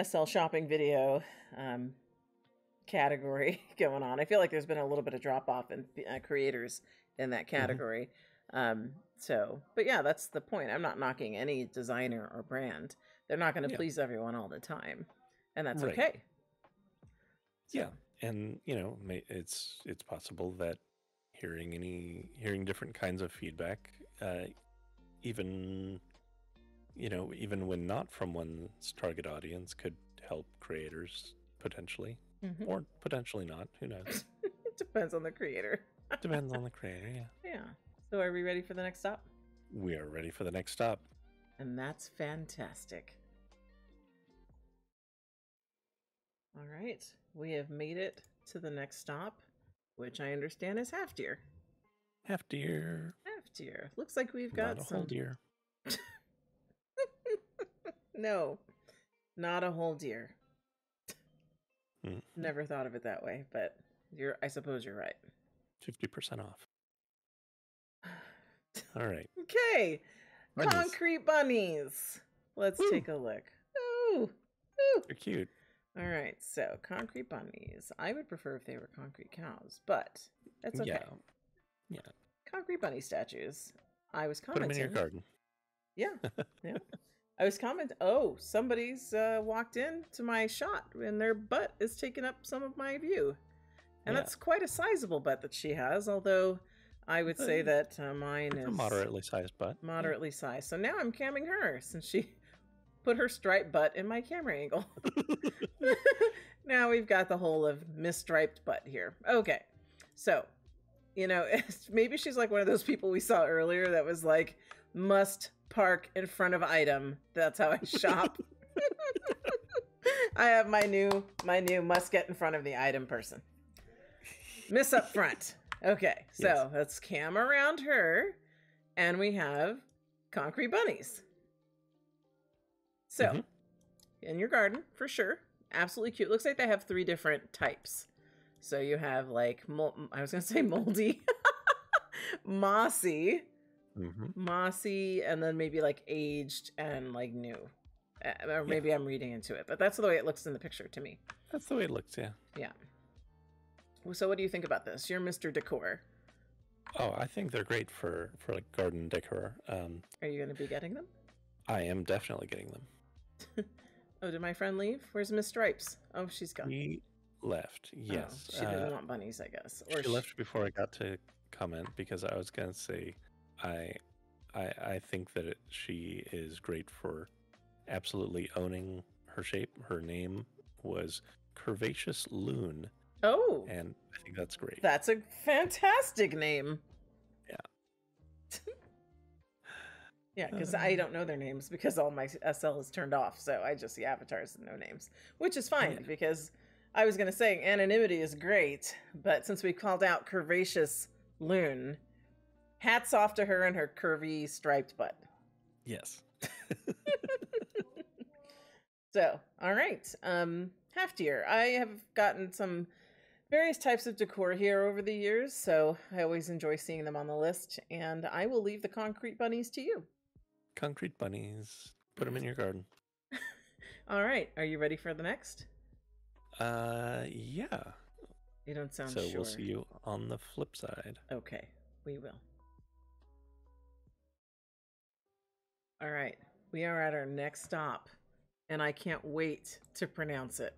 SL shopping video category going on. I feel like there's been a little bit of drop off in creators in that category. But yeah, that's the point. I'm not knocking any designer or brand. They're not going to please everyone all the time, and that's okay. So. Yeah, and it's possible that hearing different kinds of feedback, even when not from one's target audience, could help creators potentially. Or potentially not. Who knows? It depends on the creator. Depends on the creator, yeah. Yeah. So are we ready for the next stop? We are ready for the next stop. And that's fantastic. All right. We have made it to the next stop, which I understand is half deer. Half deer. Half deer. Looks like we've got not a whole deer. No, not a whole deer. Never thought of it that way, but I suppose you're right. 50% off. All right. Okay. Bunnies. Concrete bunnies. Let's take a look. Ooh. They're cute. All right. So concrete bunnies. I would prefer if they were concrete cows, but that's okay. Yeah. Concrete bunny statues. I was commenting. Put them in your garden. Yeah. Yeah. I was commenting, oh, somebody's walked into my shot and their butt is taking up some of my view. And that's quite a sizable butt that she has, although I would say that mine is... a moderately sized butt. Moderately sized. So now I'm camming her since she put her striped butt in my camera angle. Now we've got the whole of misstriped butt here. Okay. So, maybe she's like one of those people we saw earlier that was like, must park in front of item. That's how I shop. I have my new must get in front of the item person. Miss up front. Okay, so let's cam around her, and we have concrete bunnies. So, in your garden, for sure. Absolutely cute. Looks like they have 3 different types. So you have like, I was going to say moldy, mossy, mossy, and then maybe like aged and like new. Or maybe I'm reading into it, but that's the way it looks in the picture to me. That's the way it looks, yeah. Yeah. So what do you think about this? You're Mr. Decor. Oh, I think they're great for like garden decor. Are you going to be getting them? I am definitely getting them. Oh, did my friend leave? Where's Miss Stripes? Oh, she's gone. She left, yes. Oh, she didn't want bunnies, I guess. Or she left before I got to comment because I was going to say I think that she is great for absolutely owning her shape. Her name was Curvaceous Loon. Oh. And I think that's great. That's a fantastic name. Yeah. Yeah, because I don't know their names because all my SL is turned off. So I just see avatars and no names, which is fine because I was going to say anonymity is great, but since we called out curvaceous loon, hats off to her and her curvy striped butt. Yes. So, all right. Half-tier. I have gotten some various types of decor here over the years, so I always enjoy seeing them on the list, and I will leave the concrete bunnies to you. Concrete bunnies. Put them in your garden. All right. Are you ready for the next? Yeah. You don't sound so sure. We'll see you on the flip side. Okay, we will. All right. We are at our next stop, and I can't wait to pronounce it.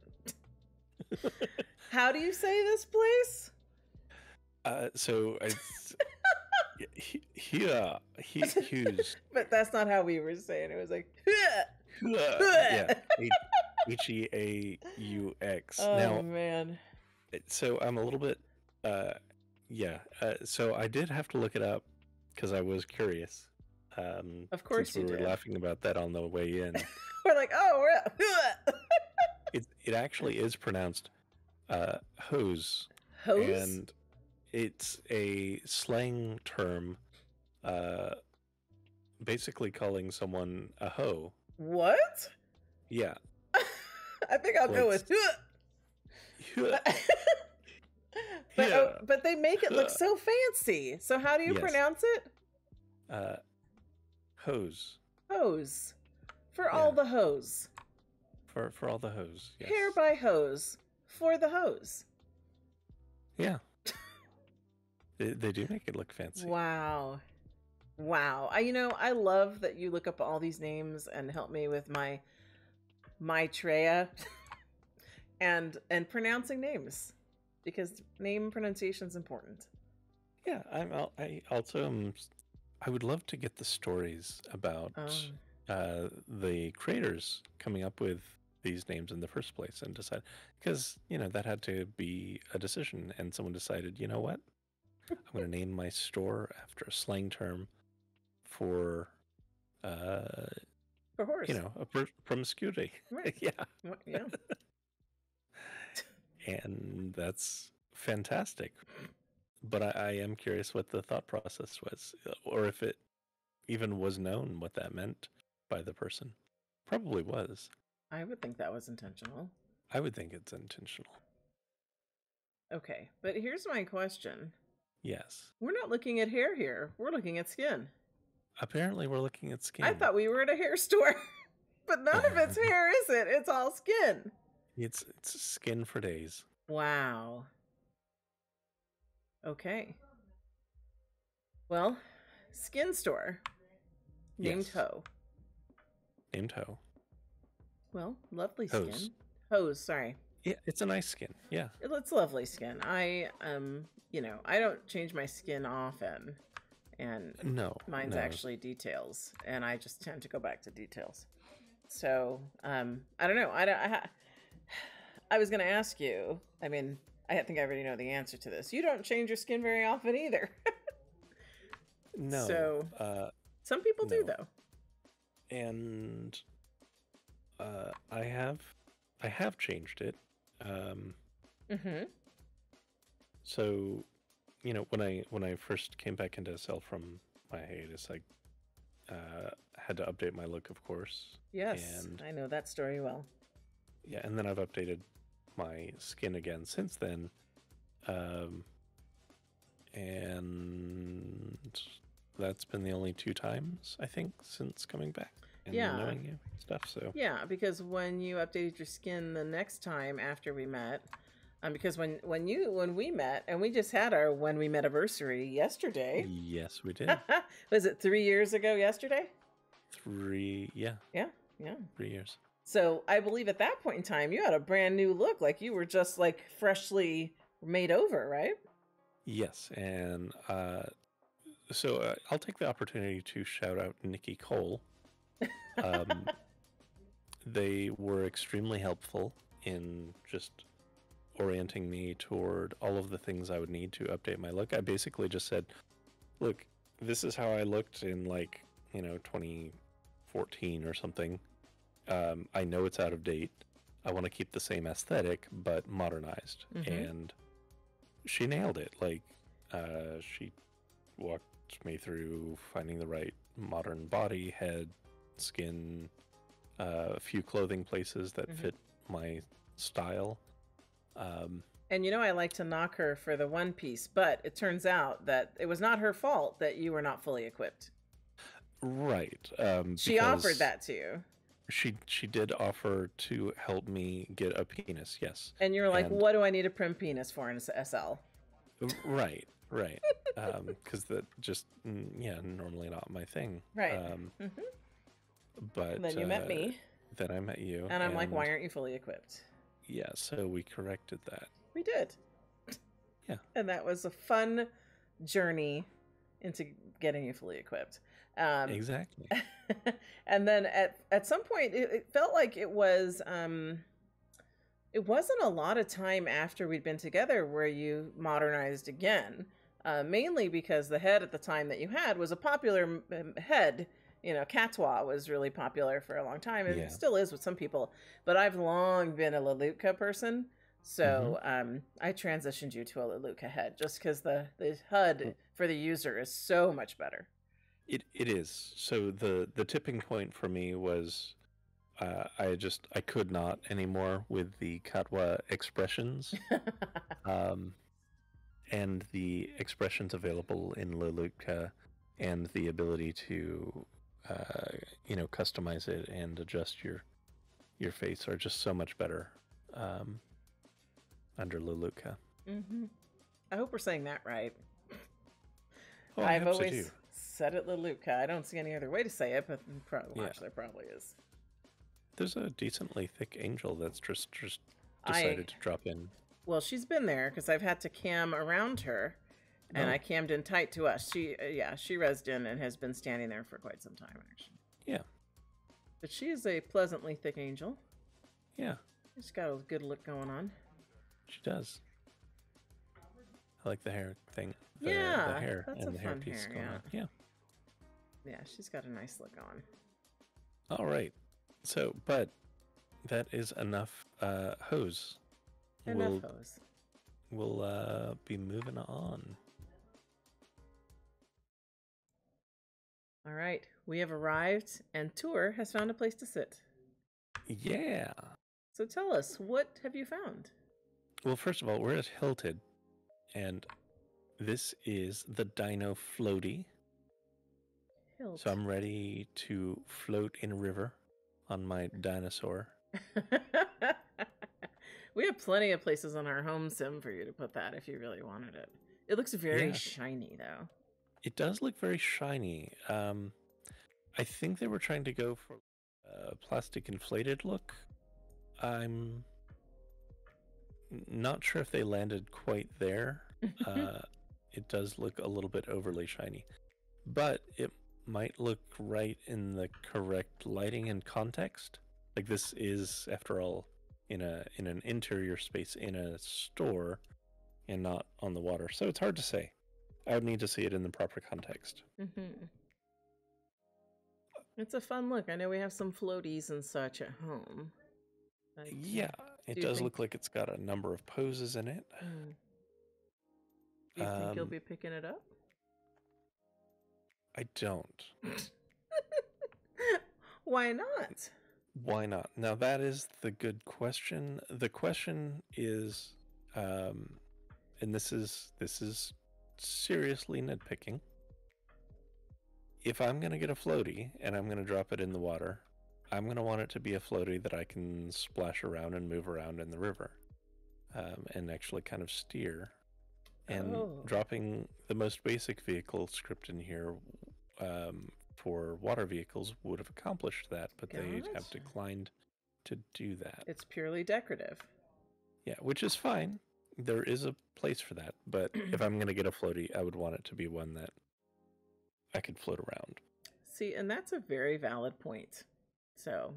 How do you say this place? So it's Hughes. But that's not how we were saying it. It was like yeah, Heaux. Oh Now, man. So I'm a little bit, yeah. So I did have to look it up because I was curious. Of course since we were laughing about that on the way in. We're like, oh, it actually is pronounced hose. Hose? And it's a slang term, basically calling someone a hoe. What? Yeah. I think I'll go with but they make it look so fancy. So how do you pronounce it? Hose. Hose. For all the hose. For all the hose. Yes. Hair by hose. For the hose. Yeah. They do make it look fancy. Wow. Wow. I love that you look up all these names and help me with my Treya and pronouncing names, because name pronunciation is important. Yeah, I also I would love to get the stories about the creators coming up with these names in the first place and decide, because that had to be a decision, and someone decided, you know what, I'm going to name my store after a slang term for horse. Promiscuity. Right. Yeah. And that's fantastic. But I am curious what the thought process was, or if it even was known what that meant by the person. Probably was. I would think that was intentional. I would think it's intentional. Okay, but here's my question. Yes. We're not looking at hair here. We're looking at skin. Apparently we're looking at skin. I thought we were at a hair store. But none of it's hair, is it? It's all skin. It's skin for days. Wow. Okay. Well, skin store. Named Ho. Named Ho. Well, lovely Hose. skin. Hose, sorry. Yeah, it's a nice skin. Yeah. It's lovely skin. I don't change my skin often. And mine's actually details. And I just tend to go back to details. So, I don't know. I was going to ask you, I mean, I think I already know the answer to this. You don't change your skin very often either. No. So, some people do, though. And I have changed it. So, when I first came back into SL from my hiatus, I had to update my look, of course. Yes, and I know that story well. Yeah, and then I've updated my skin again since then. And that's been the only 2 times, I think, since coming back and knowing you stuff. So yeah, because when you updated your skin the next time after we met, because when we met, and we just had our when we met anniversary yesterday. Yes, we did. Was it 3 years ago yesterday? 3, yeah. 3 years. So I believe at that point in time, you had a brand new look, like you were just like freshly made over, right? Yes, and so I'll take the opportunity to shout out Nikki Cole. They were extremely helpful in just orienting me toward all of the things I would need to update my look. I basically just said, look, this is how I looked in 2014 or something. I know it's out of date. I want to keep the same aesthetic, but modernized. And she nailed it. Like, she walked me through finding the right modern body, head, skin, a few clothing places that fit my style. And you know, I like to knock her for the one piece, but it turns out that it was not her fault that you were not fully equipped. Right. She offered that to you. She did offer to help me get a penis, yes. And you're like, what do I need a prim penis for in SL? Right. Because that just, normally not my thing. Right. But and then you met me. Then I met you. And I'm like, why aren't you fully equipped? Yeah, so we corrected that. We did. Yeah. And that was a fun journey into getting you fully equipped. Exactly. And then at some point, it felt like it was... it wasn't a lot of time after we'd been together where you modernized again, mainly because the head at the time that you had was a popular head. You know, Catois was really popular for a long time, and it still is with some people. But I've long been a Lelutka person, so I transitioned you to a Lelutka head just because the HUD for the user is so much better. It is. So the tipping point for me was... I could not anymore with the Katwa expressions, and the expressions available in Lelutka, and the ability to, customize it and adjust your face are just so much better under Lelutka. I hope we're saying that right. Oh, I've always said it Lelutka. I don't see any other way to say it, but there probably is. There's a decently thick angel that's just decided to drop in. Well, she's been there because I've had to cam around her, and I cammed in tight to us. She rezzed in and has been standing there for quite some time, actually. Yeah. But she is a pleasantly thick angel. Yeah. She's got a good look going on. She does. I like the hair thing. The hair and the hairpiece going on. Yeah. Yeah, she's got a nice look on. All right. So, but that is enough hose. Hose. We'll be moving on. All right. We have arrived, and Tour has found a place to sit. Yeah. So tell us, what have you found? Well, first of all, we're at Hilted, and this is the Dino Floaty. So I'm ready to float in a river on my dinosaur. We have plenty of places on our home sim for you to put that if you really wanted it. It looks very shiny, though. It does look very shiny. I think they were trying to go for a plastic inflated look. I'm not sure if they landed quite there. It does look a little bit overly shiny, but it might look right in the correct lighting and context. Like, this is, after all, in an interior space in a store and not on the water. So it's hard to say. I would need to see it in the proper context. It's a fun look. I know we have some floaties and such at home. Yeah, it does look like it's got a number of poses in it. Do you think you'll be picking it up? I don't. Why not? Why not? Now, that is the good question. The question is, and this is seriously nitpicking. If I'm going to get a floaty and I'm going to drop it in the water, I'm going to want it to be a floaty that I can splash around and move around in the river, and actually kind of steer. And dropping the most basic vehicle script in here for water vehicles would have accomplished that, but they have declined to do that. It's purely decorative. Yeah, which is fine. There is a place for that, but if I'm going to get a floaty, I would want it to be one that I could float around. See, and that's a very valid point. So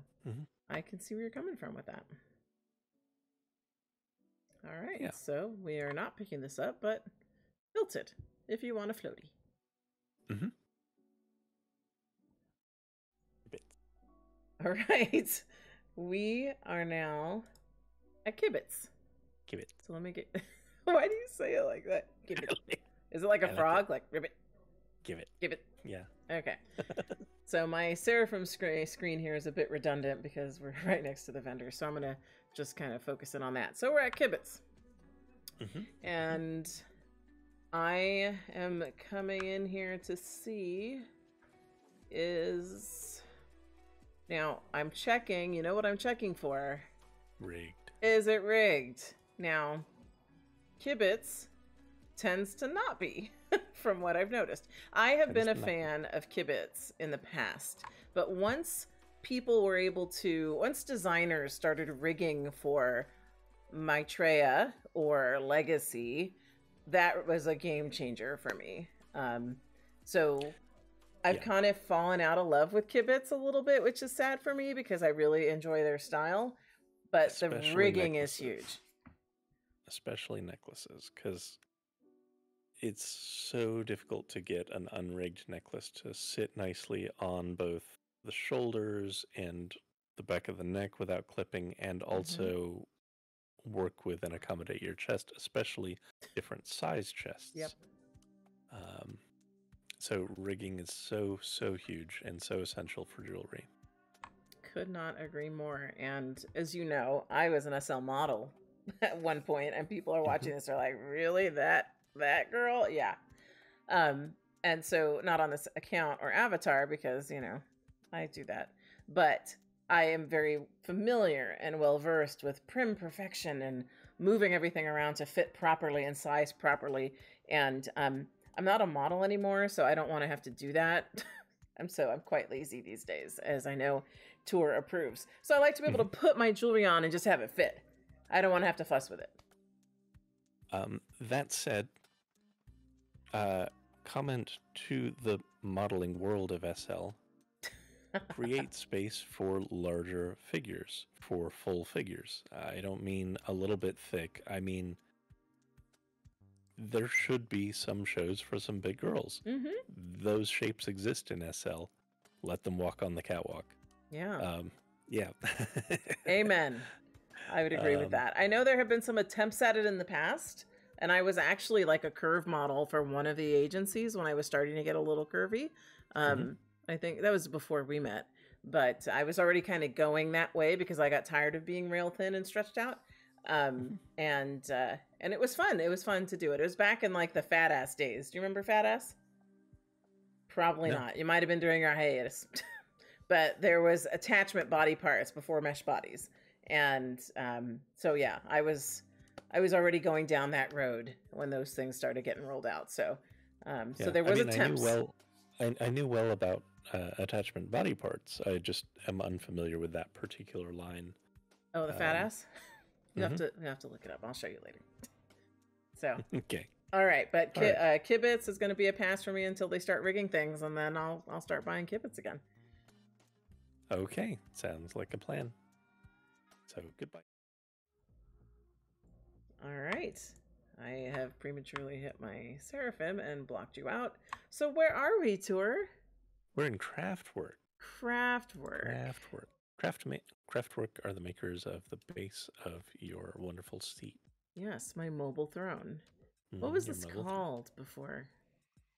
I can see where you're coming from with that. All right, so we are not picking this up, but Hilted, if you want a floaty. All right, we are now at Kibitz. Give it. So let me get. Why do you say it like that? Gibbet. Is it like a frog? Like ribbit? Give it. Give it. Yeah. Okay. So my Seraphim screen here is a bit redundant because we're right next to the vendor. So I'm going to just kind of focus in on that. So we're at Kibitz. And I am coming in here to see is... Now, I'm checking. You know what I'm checking for? Rigged. Is it rigged? Now, Kibitz tends to not be, from what I've noticed. I have been a fan of Kibitz in the past, but once designers started rigging for Maitreya or Legacy, that was a game changer for me. So I've kind of fallen out of love with Kibitz a little bit, which is sad for me because I really enjoy their style, but especially the rigging is huge. Especially necklaces, because it's so difficult to get an unrigged necklace to sit nicely on both the shoulders and the back of the neck without clipping, and also work with and accommodate your chest, especially different size chests. Yep. So rigging is so huge and so essential for jewelry. Could not agree more. And as you know, I was an SL model at one point, and people are watching this are like, really, that girl? Yeah. And so not on this account or avatar because, you know, I do that, but I am very familiar and well versed with prim perfection and moving everything around to fit properly and size properly. And I'm not a model anymore, so I don't want to have to do that. I'm quite lazy these days, as I know Tour approves. So I like to be able to put my jewelry on and just have it fit. I don't want to have to fuss with it. That said, comment to the modeling world of SL. Create space for larger figures, for full figures. I don't mean a little bit thick. I mean, there should be some shows for some big girls. Those shapes exist in SL. Let them walk on the catwalk. Yeah. Yeah. Amen. I would agree with that. I know there have been some attempts at it in the past, and I was actually like a curve model for one of the agencies when I was starting to get a little curvy. I think that was before we met, but I was already kind of going that way because I got tired of being rail thin and stretched out. And it was fun. It was fun to do it. It was back in like the fat ass days. Do you remember fat ass? Probably not. You might have been during our hiatus, but there was attachment body parts before mesh bodies. And, so yeah, I was already going down that road when those things started getting rolled out. So, so there was attempts. I knew well about attachment body parts. I just am unfamiliar with that particular line. Oh, the fat ass? You have to look it up. I'll show you later. So okay. All right, but Kibitz is going to be a pass for me until they start rigging things, and then I'll start buying Kibitz again. Okay, sounds like a plan. So goodbye. All right. I have prematurely hit my Seraphim and blocked you out. So where are we, Tour? We're in Craftwork. Craftwork. Craftwork are the makers of the base of your wonderful seat. Yes, my mobile throne. What was this called before?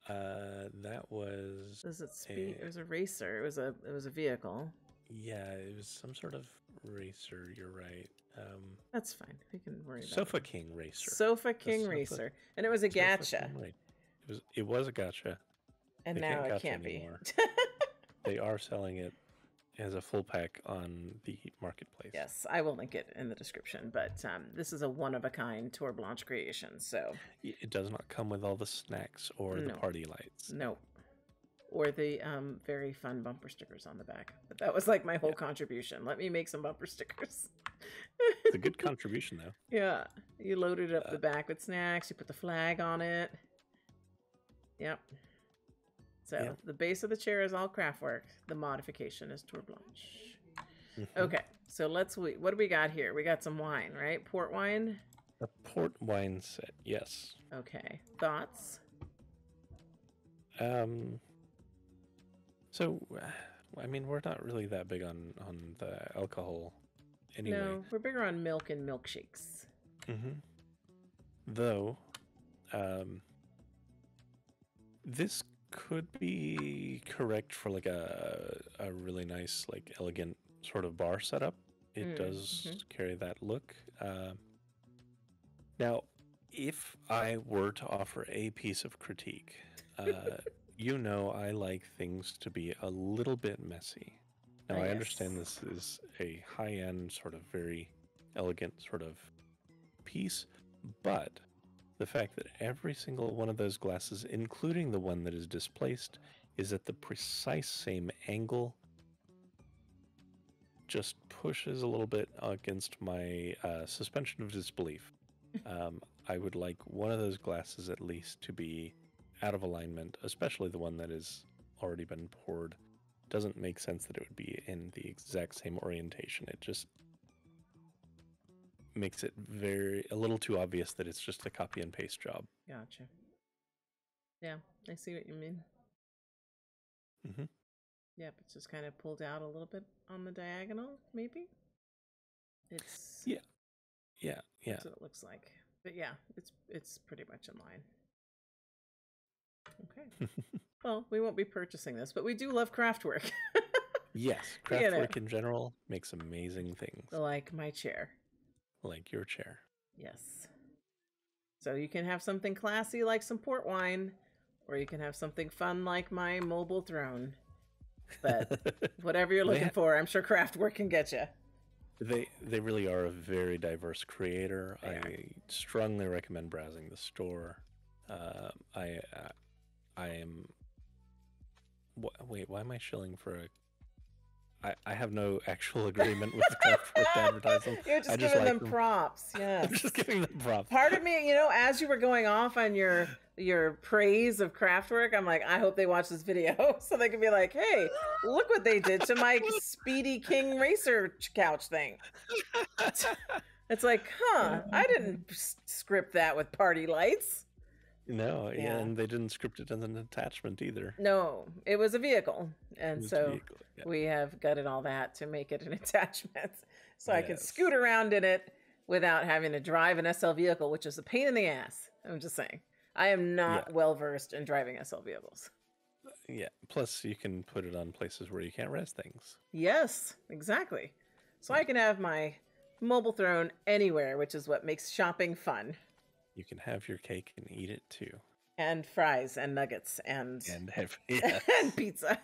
That was... Does it speak? It was a racer. It was a vehicle. Yeah, it was some sort of racer. You're right. That's fine. We can worry about Sofa King Racer. Sofa King Racer, and it was a gacha. It was a gacha. And now it can't be. They are selling it as a full pack on the marketplace. Yes, I will link it in the description. But this is a one-of-a-kind Tour Blanche creation. So it does not come with all the snacks or the party lights. Nope. Or the very fun bumper stickers on the back. But that was like my whole contribution. Let me make some bumper stickers. It's a good contribution, though. Yeah. You loaded up the back with snacks. You put the flag on it. Yep. So the base of the chair is all Craftwork. The modification is Tour Blanche. Okay. So what do we got here? We got some wine, right? Port wine? A port wine set, yes. Okay. Thoughts? So, I mean, we're not really that big on the alcohol Anyway. No, we're bigger on milk and milkshakes. Though, this could be correct for like a really nice, like elegant sort of bar setup. It does carry that look. Now, if I were to offer a piece of critique, you know I like things to be a little bit messy. Now, I understand this is a high-end, sort of very elegant sort of piece, but the fact that every single one of those glasses, including the one that is displaced, is at the precise same angle just pushes a little bit against my suspension of disbelief. I would like one of those glasses at least to be out of alignment, especially the one that has already been poured. Doesn't make sense that it would be in the exact same orientation. It just makes it a little too obvious that it's just a copy and paste job. Gotcha. Yeah, I see what you mean. Yep, it's just kind of pulled out a little bit on the diagonal, maybe? Yeah. That's what it looks like. But yeah, it's pretty much in line. Okay. Well, we won't be purchasing this, but we do love craft work. Yes, craft work in general makes amazing things. Like my chair. Like your chair. Yes. So you can have something classy like some port wine, or you can have something fun like my mobile throne. But whatever you're looking for, I'm sure craft work can get you. They really are a very diverse creator. I strongly recommend browsing the store. I am. Wait, why am I shilling for a? I have no actual agreement with the craft work advertising. You're just giving them props. Yes. I'm just giving them props. Part of me, as you were going off on your praise of Craftwork, I'm like, I hope they watch this video so they can be like, hey, look what they did to my Speedy King Racer couch thing. It's like, I didn't script that with party lights. No, and they didn't script it as an attachment either. No, it was a vehicle. And so we have gutted all that to make it an attachment. So I can scoot around in it without having to drive an SL vehicle, which is a pain in the ass. I'm just saying. I am not well versed in driving SL vehicles. Yeah. Plus, you can put it on places where you can't rest things. Yes, exactly. So I can have my mobile throne anywhere, which is what makes shopping fun. You can have your cake and eat it too. And fries and nuggets and and pizza.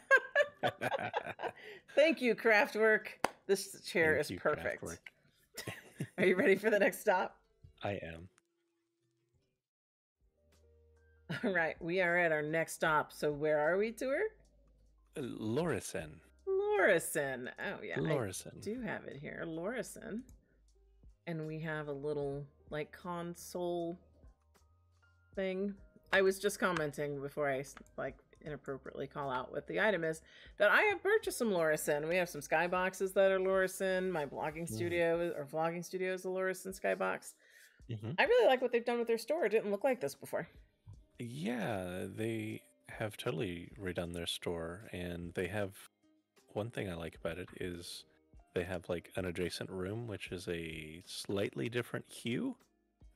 Thank you, Craftwork. This chair is perfect. Are you ready for the next stop? I am. All right, we are at our next stop. So where are we, tour? Lorison. Lorison. Oh, yeah. Lorison. I do have it here. Lorison. And we have a little, like, console thing. I was just commenting before I, like, inappropriately call out what the item is, that I have purchased some Lorison. We have some skyboxes that are Lorison. My blogging studio, or vlogging studio is a Lorison skybox. I really like what they've done with their store. It didn't look like this before. Yeah, they have totally redone their store, and they have one thing I like about it is they have like an adjacent room, which is a slightly different hue.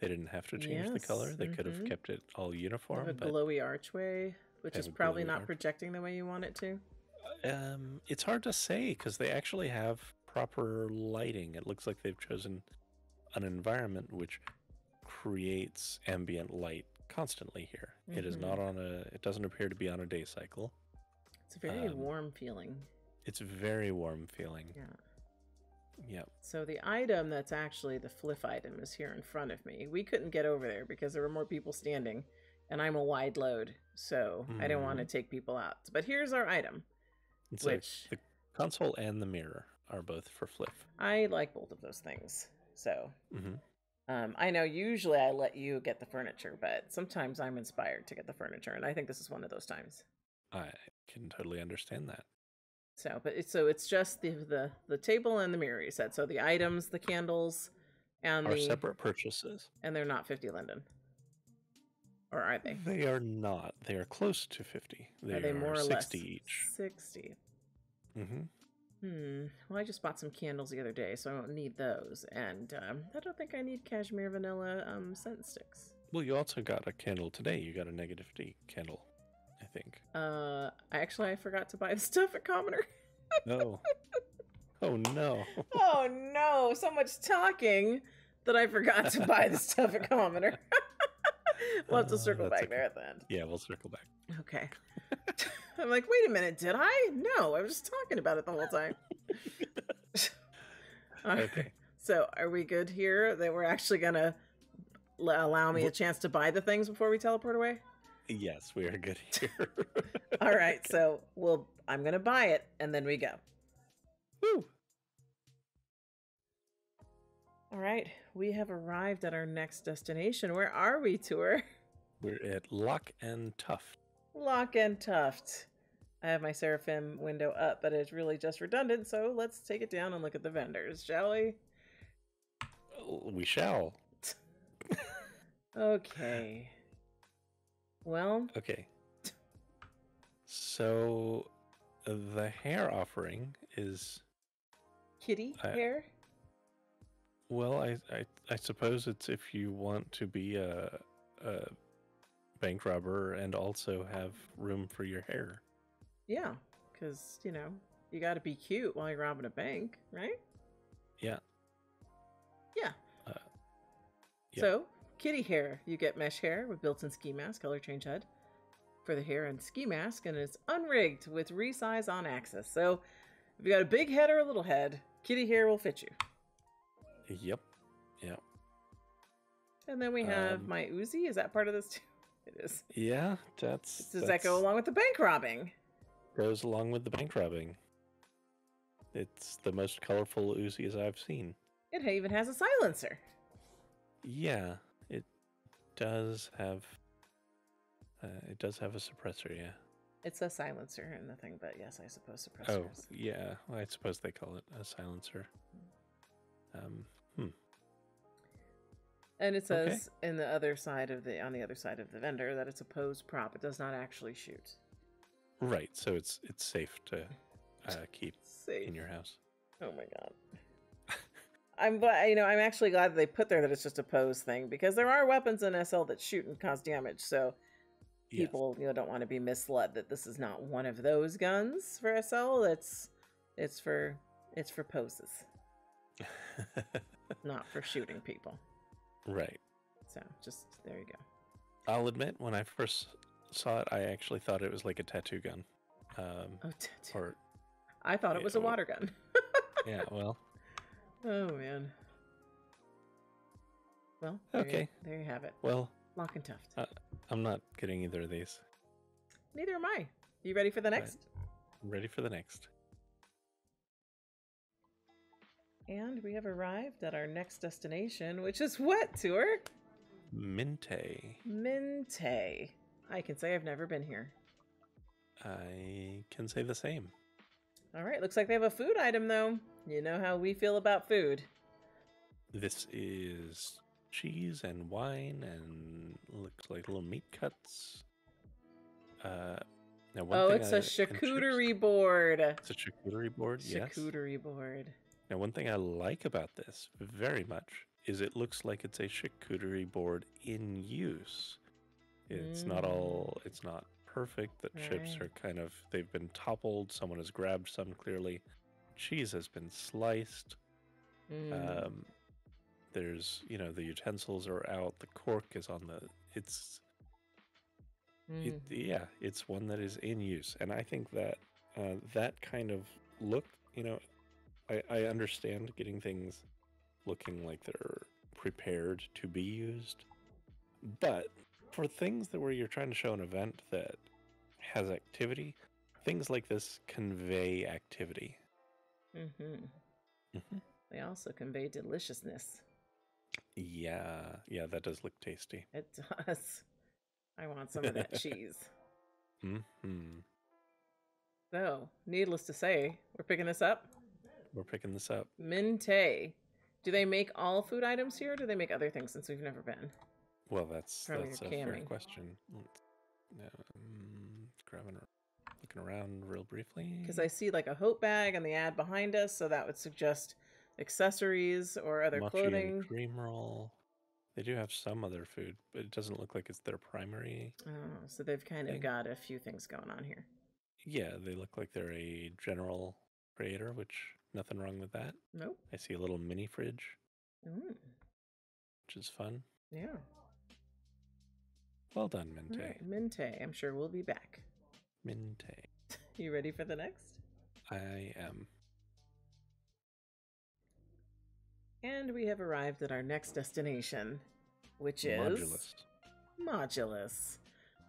They didn't have to change the color. They could have kept it all uniform. They have a glowy archway, which is probably not projecting the way you want it to. It's hard to say because they actually have proper lighting. It looks like they've chosen an environment which creates ambient light constantly here. It is not on it doesn't appear to be on a day cycle. It's a very warm feeling. It's a very warm feeling. Yeah. So the item that's actually the FLF item is here in front of me. We couldn't get over there because there were more people standing, and I'm a wide load, so I didn't want to take people out. But here's our item. It's like the console and the mirror are both for FLF. I like both of those things. So I know usually I let you get the furniture, but sometimes I'm inspired to get the furniture, and I think this is one of those times. I can totally understand that. So, it's just the table and the mirror, you said. So the items, the candles, and are separate purchases, and they're not 50 linden, or are they? They are not. They are close to 50. Are they more or 60 less? each. 60. Well, I just bought some candles the other day, so I don't need those. And I don't think I need cashmere vanilla scent sticks. Well, you also got a candle today. You got a negativity candle, I think. I forgot to buy the stuff at Commoner. No. Oh no. Oh no, so much talking that I forgot to buy the stuff at Commoner. We'll have to circle back there at the end. Yeah, we'll circle back. Okay. I'm like, wait a minute, did I? No, I was just talking about it the whole time. Okay. So are we good here that we're actually going to allow me a chance to buy the things before we teleport away? Yes, we are good here. All right, okay. So I'm going to buy it, and then we go. Woo! All right, we have arrived at our next destination. Where are we, Tour? We're at Lock and Tuft. Lock and Tuft. I have my Seraphim window up, but it's really just redundant, so let's take it down and look at the vendors, shall we? We shall. Okay. Well. Okay. So, the hair offering is... Kitty hair? Well, I suppose it's if you want to be a bank robber and also have room for your hair. Yeah, because, you got to be cute while you're robbing a bank, right? Yeah. Yeah. Yeah. So, kitty hair. You get mesh hair with built-in ski mask, color change HUD for the hair and ski mask, and it's unrigged with resize on axis. So, if you got a big head or a little head, kitty hair will fit you. Yep. Yeah. And then we have my Uzi. Is that part of this too? It is. Yeah, Does that go along with the bank robbing? Goes along with the bank robbing. It's the most colorful Uzis I've seen. It even has a silencer. Yeah, it does have. It does have a suppressor. Yeah. It's a silencer in the thing, but yes, I suppose suppressors. Oh, yeah. I suppose they call it a silencer. And it says on the other side of the vendor that it's a pose prop. It does not actually shoot. Right, so it's safe to keep in your house. Oh my god. I'm actually glad that they put there that it's just a pose thing, because there are weapons in SL that shoot and cause damage. So people don't want to be misled that this is not one of those guns for SL. It's for poses. Not for shooting people. Right. So just there you go. I'll admit, when I first saw it, I actually thought it was like a tattoo gun. Tattoo. Or I thought it was a water gun. Yeah, well. Oh man. Well, there you have it. Well, Lock and Tuft. I'm not getting either of these. Neither am I. You ready for the next? I'm ready for the next. And we have arrived at our next destination, which is what, Tour? Minte. Minte. I can say I've never been here. I can say the same. All right, looks like they have a food item, though. You know how we feel about food. This is cheese and wine and looks like little meat cuts. Now it's a charcuterie board. It's a charcuterie board, yes. Charcuterie board. Now, one thing I like about this very much is it looks like it's a charcuterie board in use. It's not perfect. The chips are they've been toppled. Someone has grabbed some clearly. Cheese has been sliced. There's, the utensils are out. The cork is on it's one that is in use. And I think that that kind of look, I understand getting things looking like they're prepared to be used, but for things where you're trying to show an event that has activity, things like this convey activity. They also convey deliciousness. Yeah, that does look tasty. It does. I want some of that cheese. So, needless to say, we're picking this up. We're picking this up. Minte. Do they make all food items here, or do they make other things since we've never been? Well, that's a fair question. Grabbing looking around real briefly. Because I see like a Hope bag and the ad behind us, so that would suggest accessories or other Mochi clothing. and cream roll. They do have some other food, but it doesn't look like it's their primary. Oh, so they've kind of got a few things going on here. Yeah, they look like they're a general creator, which nothing wrong with that. Nope. I see a little mini fridge, which is fun. Yeah. Well done, Mente. All right, Mente. I'm sure we'll be back. Mente. You ready for the next? I am. And we have arrived at our next destination, which is Modulus.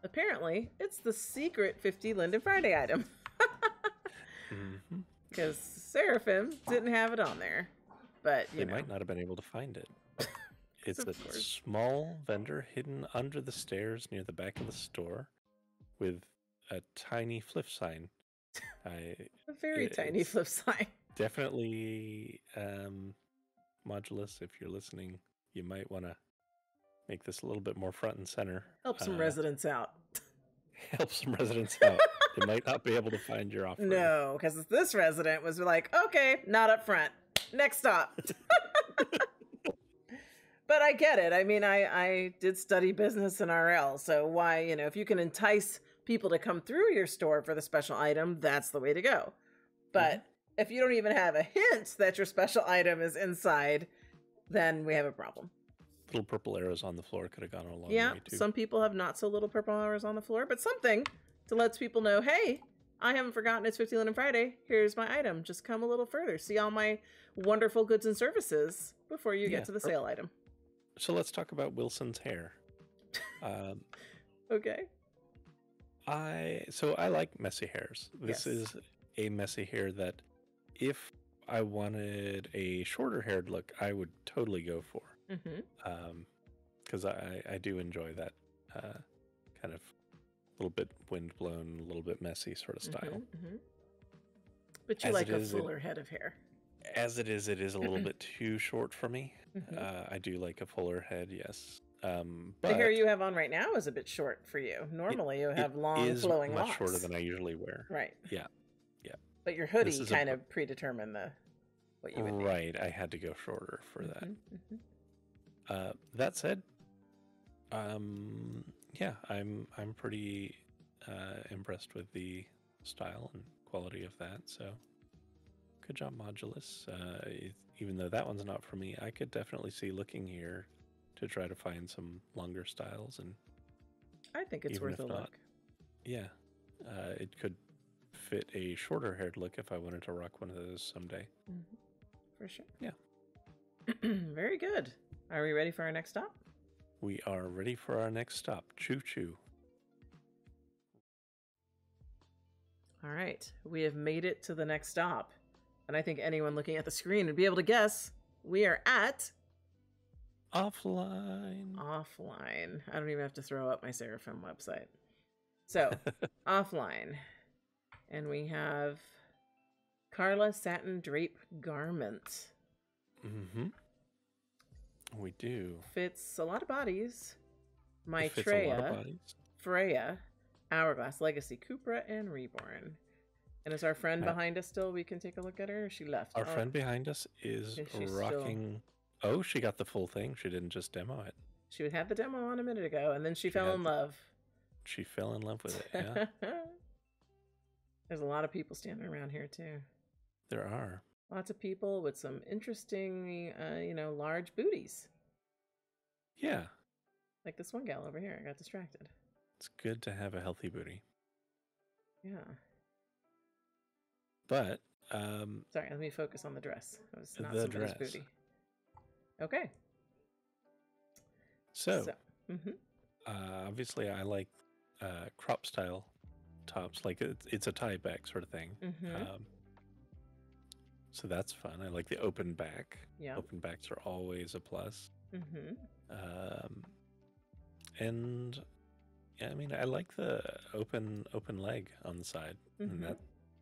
Apparently, it's the secret 50 Linden Friday item. Because Seraphim didn't have it on there. But, they might not have been able to find it. It's a small vendor hidden under the stairs near the back of the store with a tiny flip sign. A very tiny flip sign. Definitely, Modulus, if you're listening, you might want to make this a little bit more front and center. Help some residents out. Help some residents out. They might not be able to find your offer. No, because this resident was like, okay, not up front. Next stop. But I get it. I mean, I did study business in RL. So why, if you can entice people to come through your store for the special item, that's the way to go. But if you don't even have a hint that your special item is inside, then we have a problem. Little purple arrows on the floor could have gone a long way Yeah, too. some people have not so little purple arrows on the floor, but something to let people know, hey, I haven't forgotten it's 50 Linden Friday. Here's my item. Just come a little further. See all my wonderful goods and services before you get to the sale item. So let's talk about Wilson's hair. Okay. I like messy hairs. This is a messy hair that if I wanted a shorter haired look, I would totally go for. Because I do enjoy that kind of little bit windblown, a little bit messy sort of style. But you like a fuller head of hair. As it is a little bit too short for me. I do like a fuller head, yes. But the hair you have on right now is a bit short for you. Normally you have long flowing locks. Much shorter than I usually wear. Right. Yeah. But your hoodie kind of predetermined what you would need. Right. I had to go shorter for that. That said, yeah, I'm pretty impressed with the style and quality of that. So good job, Modulus. Even though that one's not for me, I could definitely see looking here to try to find some longer styles. And I think it's worth a look. Yeah, it could fit a shorter haired look if I wanted to rock one of those someday. For sure. Yeah. Very good. Are we ready for our next stop? We are ready for our next stop. Choo choo. All right. We have made it to the next stop. And I think anyone looking at the screen would be able to guess we are at Offline. Offline. I don't even have to throw up my Seraphim website. So, Offline. And we have Carla Satin Drape Garment. We do. Fits a lot of bodies. Maitreya, Freya, Hourglass, Legacy, Cupra, and Reborn. And is our friend behind us still? We can take a look at her. Or she left. Our friend behind us is rocking. Oh, she got the full thing. She didn't just demo it. She had the demo on a minute ago, and then she fell in love. She fell in love with it, yeah. There's a lot of people standing around here, too. There are. Lots of people with some interesting, large booties. Yeah. Like this one gal over here. I got distracted. It's good to have a healthy booty. Yeah. But, sorry, let me focus on the dress. It was not somebody's booty. Okay. So obviously I like crop style tops. Like it's a tie back sort of thing. So that's fun. I like the open back. Yeah. Open backs are always a plus. And yeah, I mean, I like the open leg on the side, and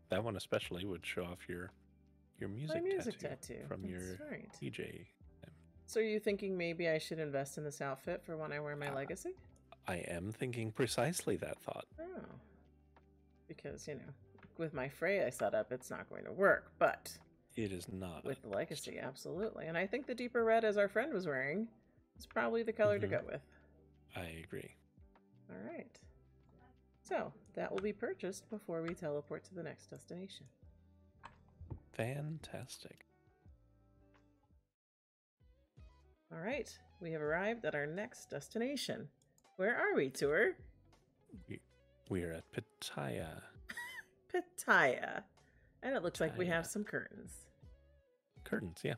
that one especially would show off your music tattoo from your DJ. So are you thinking maybe I should invest in this outfit for when I wear my Legacy? I am thinking precisely that thought. Oh. because, with my Freya setup, it's not going to work, but It is not. with the Legacy, absolutely. And I think the deeper red, as our friend was wearing, is probably the color to go with. I agree. All right. So that will be purchased before we teleport to the next destination. Fantastic. All right. We have arrived at our next destination. Where are we, Tour? We're at Pitaya. Pitaya. And it looks like we have Pitaya. some curtains. Curtains, yeah.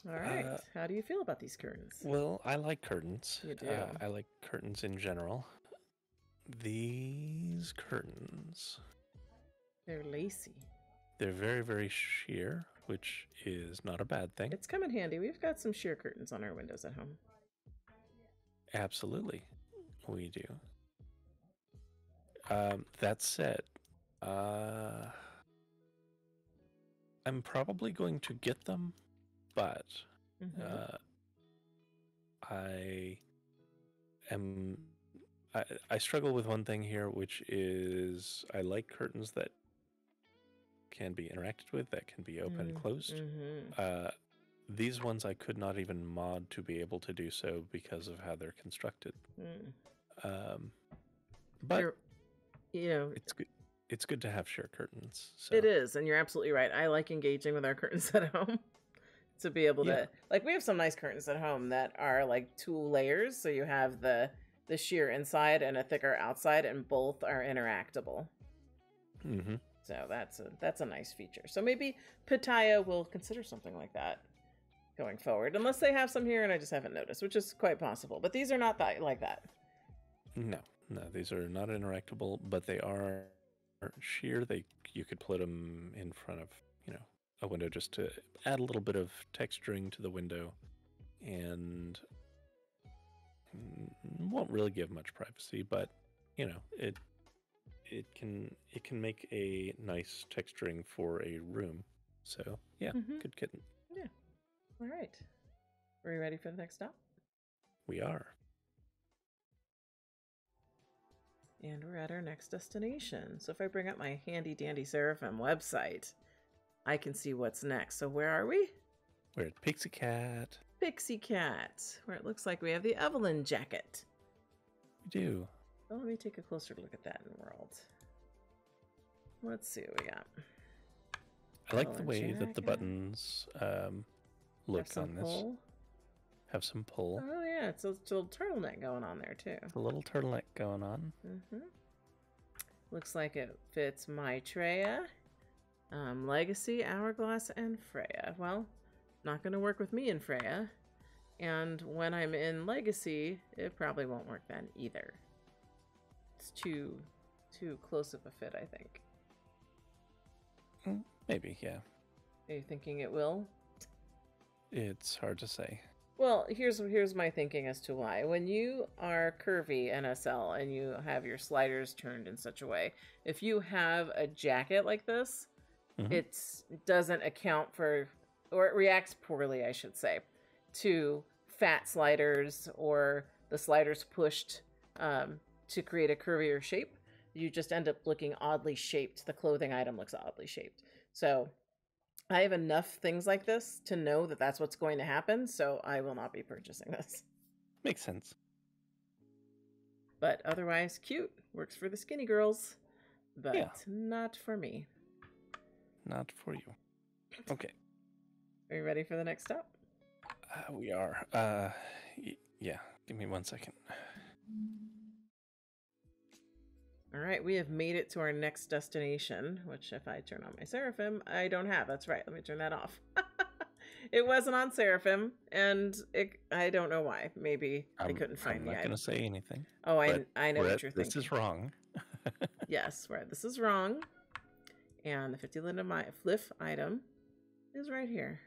All right. How do you feel about these curtains? Well, I like curtains. You do? I like curtains in general. These curtains, They're lacy. they're very, very sheer, which is not a bad thing. It's come in handy. We've got some sheer curtains on our windows at home. Absolutely, we do. That said, I'm probably going to get them, but I struggle with one thing here, which is I like curtains that can be interacted with, that can be open and closed. These ones I could not even mod to be able to do so because of how they're constructed. But it's good. It's good to have sheer curtains. So. It is, and you're absolutely right. I like engaging with our curtains at home to be able to, like, we have some nice curtains at home that are like 2 layers, so you have the sheer inside and a thicker outside, and both are interactable. So that's a nice feature. So maybe Pitaya will consider something like that going forward, unless they have some here and I just haven't noticed, which is quite possible. But these are not like that. No, these are not interactable, but they are sheer. You could put them in front of a window just to add a little bit of texturing to the window, and won't really give much privacy, but it can make a nice texturing for a room. So yeah, good kitten. Yeah. All right. Are you ready for the next stop? We are. And we're at our next destination. So if I bring up my handy dandy Seraphim website, I can see what's next. So where are we? We're at Pixie Cat. Pixie Cat, where it looks like we have the Evelyn jacket. We do. Well, let me take a closer look at that in World. Let's see what we got. I like the way that the buttons look on this. Pull. Have some pull. Oh yeah, it's a little turtleneck going on there too. A little turtleneck going on. Looks like it fits Maitreya, Legacy, Hourglass, and Freya. Well, not going to work with me in Freya, and when I'm in Legacy, it probably won't work then either. It's too close of a fit, I think. Maybe, yeah. Are you thinking it will? It's hard to say. Well, here's my thinking as to why. When you are curvy NSL and you have your sliders turned in such a way, if you have a jacket like this, it doesn't account for, or it reacts poorly, I should say, to fat sliders or the sliders pushed to create a curvier shape. You just end up looking oddly shaped. The clothing item looks oddly shaped. So I have enough things like this to know that that's what's going to happen, so I will not be purchasing this. Makes sense. But otherwise, cute. Works for the skinny girls, but not for me. Not for you. Okay. Are you ready for the next stop? We are. Yeah. Give me 1 second. All right, we have made it to our next destination, which if I turn on my Seraphim, I don't have. That's right. Let me turn that off. It wasn't on Seraphim, and I don't know why. Maybe I couldn't find the item. I'm not going to say anything. Oh, I know what you're thinking. This is wrong. Yes, right. This is wrong. And the 50 Fliff item is right here.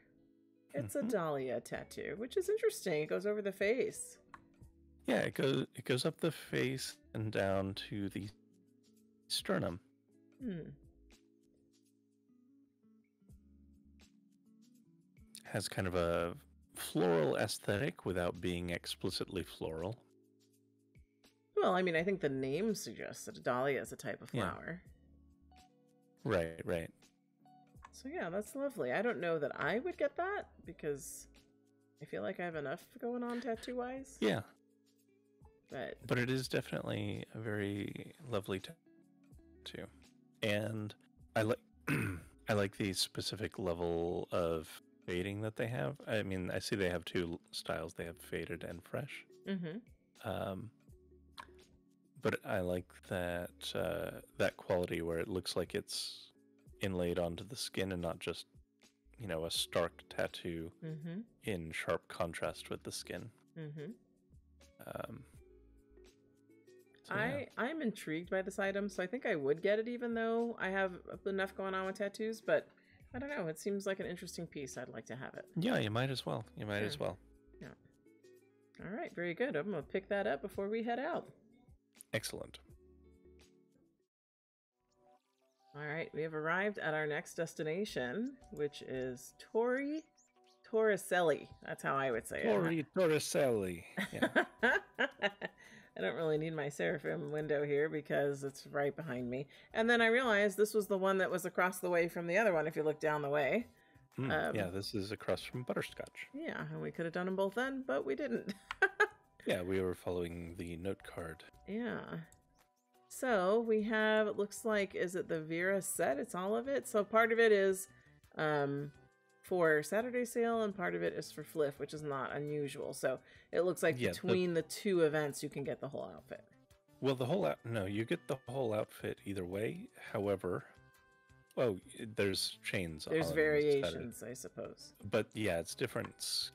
It's a Dahlia tattoo, which is interesting. It goes over the face. Yeah, it goes up the face and down to the sternum. Has kind of a floral aesthetic without being explicitly floral. Well, I mean, I think the name suggests that a dahlia is a type of Yeah. flower. Right. So yeah, that's lovely. I don't know that I would get that because I feel like I have enough going on tattoo-wise. Yeah. But it is definitely a very lovely tattoo. And I like I like the specific level of fading that they have. I mean, I see they have two styles. They have faded and fresh. But I like that that quality where it looks like it's inlaid onto the skin and not just, a stark tattoo in sharp contrast with the skin. So, yeah. I'm intrigued by this item, so I think I would get it even though I have enough going on with tattoos, but I don't know. It seems like an interesting piece. I'd like to have it. Yeah, you might as well. You might as well. Yeah. All right, very good. I'm going to pick that up before we head out. Excellent. All right, we have arrived at our next destination, which is Torricelli. That's how I would say it. Torricelli. Yeah. I don't really need my seraphim window here because it's right behind me. And then I realized this was the one that was across the way from the other one if you look down the way. Yeah, this is across from Butterscotch. Yeah, and we could have done them both then, but we didn't. Yeah, we were following the note card. Yeah. So we have, it looks like, is it the Vera set? It's all of it. So part of it is for Saturday sale and part of it is for FLF, which is not unusual. So it looks like between the two events, you can get the whole outfit. Well, no, you get the whole outfit either way. However, there's chains. There's variations, I suppose. But yeah, it's different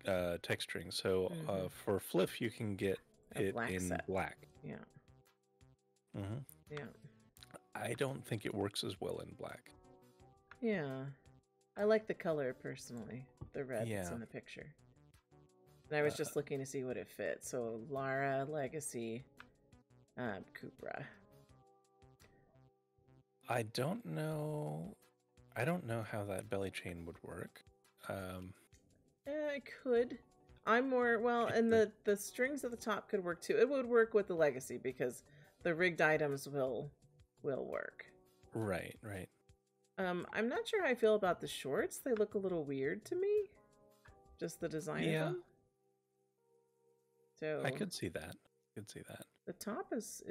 texturing. So for FLF, you can get it in black. Yeah. Yeah. I don't think it works as well in black. Yeah. I like the color personally, the red that's in the picture. And I was just looking to see what it fits. So Lara, Legacy, Cupra. I don't know how that belly chain would work. I could. I'm more, and the strings at the top could work too. It would work with the Legacy because the rigged items will work. Right. I'm not sure how I feel about the shorts. They look a little weird to me. Just the design of them. So I could see that. The top is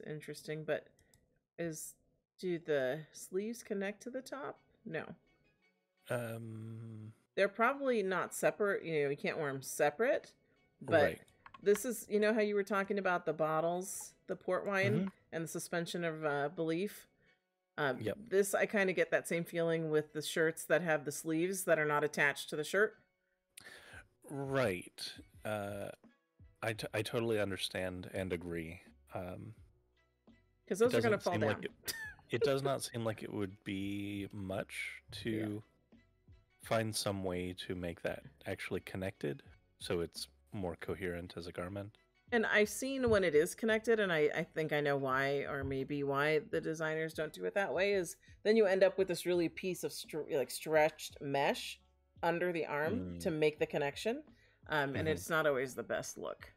interesting, but do the sleeves connect to the top? No. They're probably not separate. You can't wear them separate. But this is, how you were talking about the bottles, the port wine, and the suspension of belief. This, I kind of get that same feeling with the shirts that have the sleeves that are not attached to the shirt. Right. I totally understand and agree. Because those are going to fall down. It does not seem like it would be much to find some way to make that actually connected so it's more coherent as a garment. And I've seen when it is connected, and I think I know why, or maybe why the designers don't do it that way, is then you end up with this really piece of stretched mesh under the arm to make the connection. And it's not always the best look.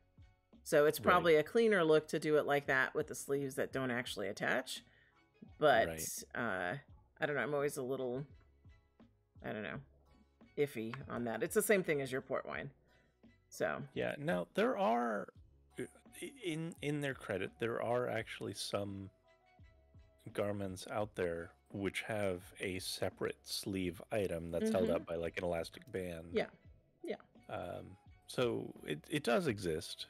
So it's probably a cleaner look to do it like that with the sleeves that don't actually attach. But I don't know. I'm always a little, iffy on that. It's the same thing as your port wine. So yeah. Now there are, in their credit, there are actually some garments out there which have a separate sleeve item that's held up by like an elastic band. Yeah. So it does exist.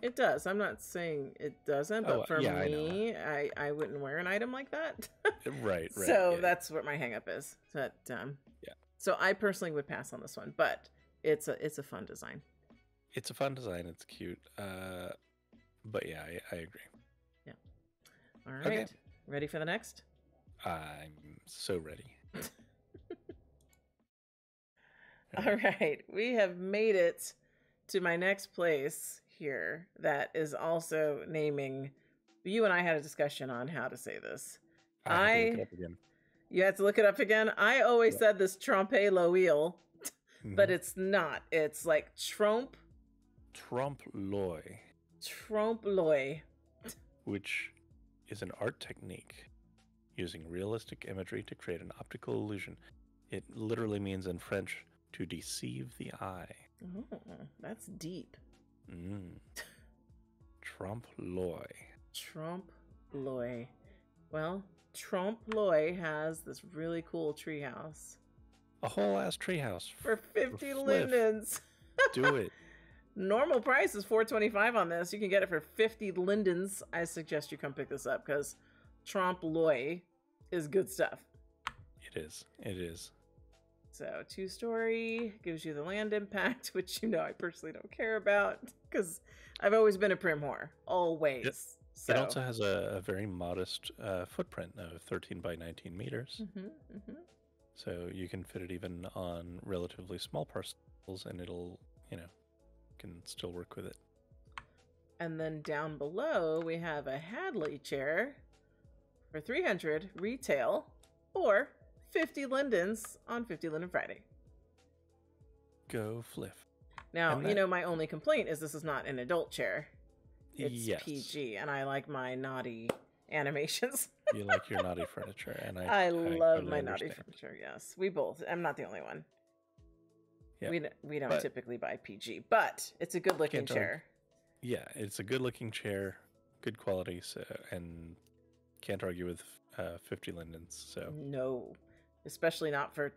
It does. I'm not saying it doesn't, but for me, I wouldn't wear an item like that. Right. So that's what my hang up is. But, So I personally would pass on this one, but it's a fun design. It's a fun design. It's cute. But yeah, I agree. Yeah. All right. Okay. Ready for the next? I'm so ready. All right. We have made it to my next place here that is also naming. You and I had a discussion on how to say this. You had to look it up again? I always said this trompe l'oeil, but it's not. It's like trompe l'oeil. Trompe-l'oeil. which is an art technique using realistic imagery to create an optical illusion. It literally means in French to deceive the eye. Oh, that's deep. Trompe-l'oeil. Trompe-l'oeil. Well, Trompe-l'oeil has this really cool treehouse. A whole ass treehouse For 50 Fliff. lindens. Do it. Normal price is $4.25 on this. You can get it for 50 lindens. I suggest you come pick this up because Trompe-l'oeil is good stuff. It is. It is. So 2-story gives you the land impact, which I personally don't care about because I've always been a prim whore. Always. Yep. So. It also has a very modest footprint of 13 by 19 meters. So you can fit it even on relatively small parcels and it'll, can still work with it. And then down below, we have a Hadley chair for $300 retail or 50 lindens on 50 Linden Friday. Go fliff. Now, my only complaint is this is not an adult chair. It's PG, and I like my naughty animations. You like your naughty furniture, and I love totally my understand. naughty furniture, yes. We both. I'm not the only one. Yep. We don't typically buy PG, but it's a good-looking chair. Yeah, it's a good-looking chair, good quality, and can't argue with 50 lindens. So no, especially not for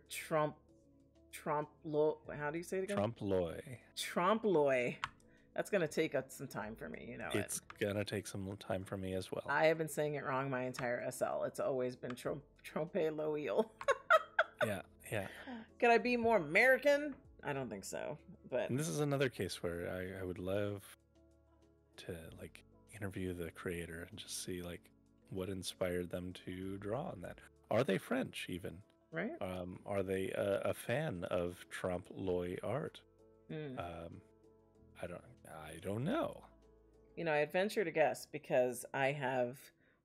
Trompe-l'oeil. How do you say it again? Trompe-l'oeil. Trompe-l'oeil. That's gonna take some time for me, It's gonna take some time for me as well. I have been saying it wrong my entire SL. It's always been Trompe-l'oeil. Yeah. Could I be more American? I don't think so. But and this is another case where I would love to interview the creator and just see what inspired them to draw on that. Are they French even? Right. Are they a fan of Trompe-l'oeil art? I don't know. I'd venture to guess because I have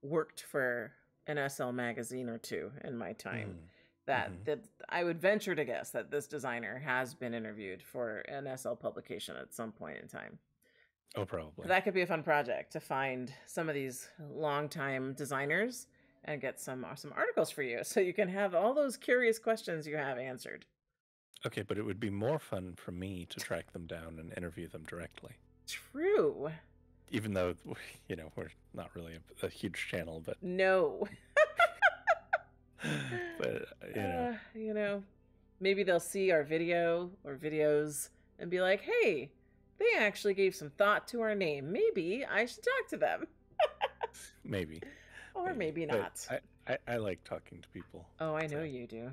worked for an SL magazine or two in my time. That I would venture to guess that this designer has been interviewed for an SL publication at some point in time. Oh, probably. That could be a fun project to find some of these longtime designers and get some articles for you so you can have all those curious questions you have answered. Okay, but it would be more fun for me to track them down and interview them directly. True. Even though, we're not really a huge channel, but... No. But, maybe they'll see our video or videos and be like, hey, they actually gave some thought to our name. Maybe I should talk to them. Maybe. Or maybe not. I like talking to people. Oh, I know you do.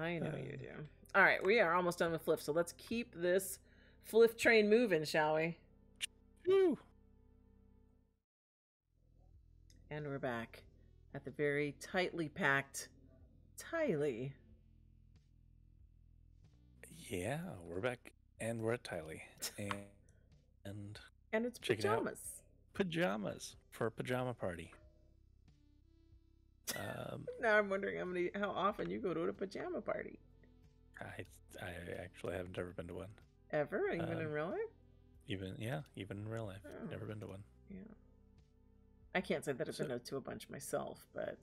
I know you do. All right, we are almost done with Fliff, so let's keep this Fliff train moving, shall we? Woo! And we're back at the very tightly packed Tylee. Yeah, we're back, and we're at Tylee. And it's pajamas. Pajamas for a pajama party. Now I'm wondering how often you go to a pajama party. I actually haven't ever been to one. Ever? Even in real life? Even in real life. Oh. Never been to one. Yeah. I can't say that I've been to a bunch myself, but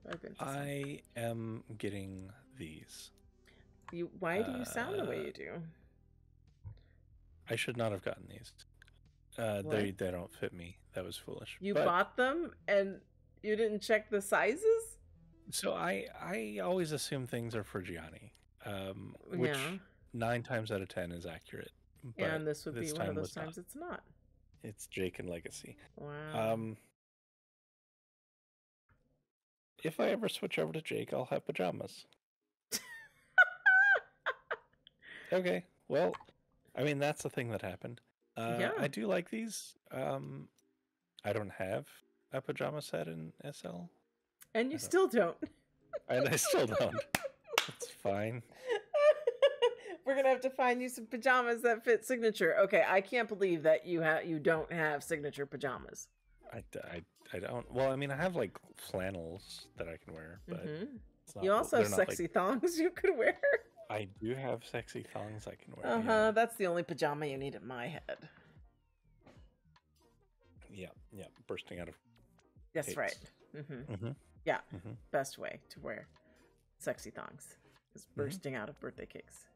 I've been to some. I am getting these. Why do you sound the way you do? I should not have gotten these. They don't fit me. That was foolish. You bought them and you didn't check the sizes? So I always assume things are for Gianni, which 9 times out of 10 is accurate. But and this would be one of those times it's not. It's Jake and Legacy. Wow. If I ever switch over to Jake, I'll have pajamas. Okay. Well, I mean, that's the thing that happened. I do like these. I don't have a pajama set in SL. And you still don't. And I still don't. It's fine. We're gonna have to find you some pajamas that fit Signature. Okay, I can't believe that you don't have Signature pajamas. I don't. Well, I mean, I have flannels that I can wear, but it's not, you also have sexy thongs you could wear. I do have sexy thongs I can wear. That's the only pajama you need in my head. Yeah, bursting out of That's cakes. right. Mm-hmm. Mm-hmm. Yeah, Mm-hmm. best way to wear sexy thongs is bursting out of birthday cakes.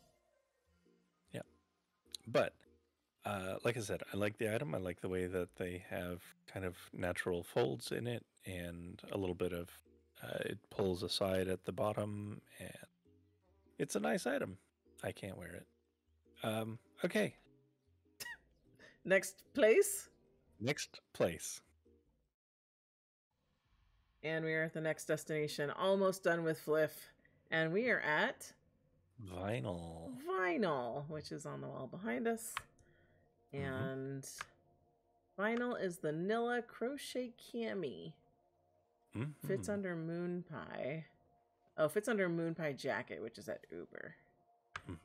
Yeah, but like I said, I like the item. I like the way that they have kind of natural folds in it, and a little bit of it pulls aside at the bottom, and it's a nice item. I can't wear it. Okay, Next place. next place. And we are at the next destination. Almost done with Fliff. And we are at Vinyl. Vinyl, which is on the wall behind us. And Vinyl is the Nilla Crochet Cami. Fits under Moon Pie. Oh, fits under Moon Pie Jacket, which is at Uber.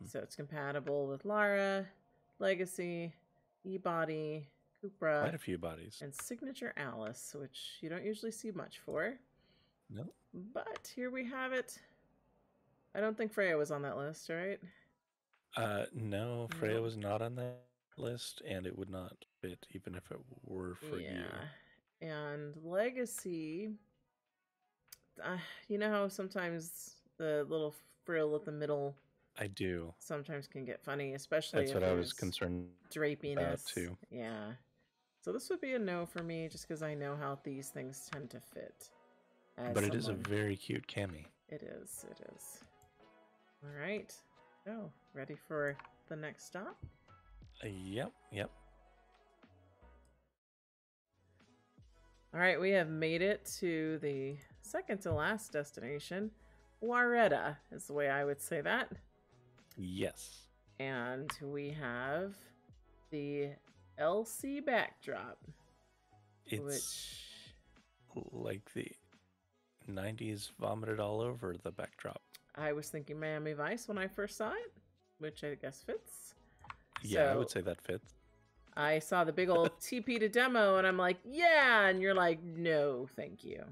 So it's compatible with Lara, Legacy, E-Body, Cupra. Quite a few bodies. And Signature Alice, which you don't usually see much for. No. But here we have it. I don't think Freya was on that list, right? No, Freya was not on that list, and it would not fit even if it were for you. And Legacy, you know how sometimes the little frill at the middle I do. Sometimes can get funny, especially that's if what I was concerned drapiness about too. Yeah. So this would be a no for me just because I know how these things tend to fit. But it is a very cute cami. It is. It is. All right. So, ready for the next stop? Yep. All right, we have made it to the second to last destination. Waretta is the way I would say that. Yes. And we have the LC backdrop. It's like the 90s vomited all over the backdrop. I was thinking Miami Vice when I first saw it, which I guess fits. Yeah, I would say that fits. I saw the big old TP to demo and I'm like, yeah. And you're like, no, thank you.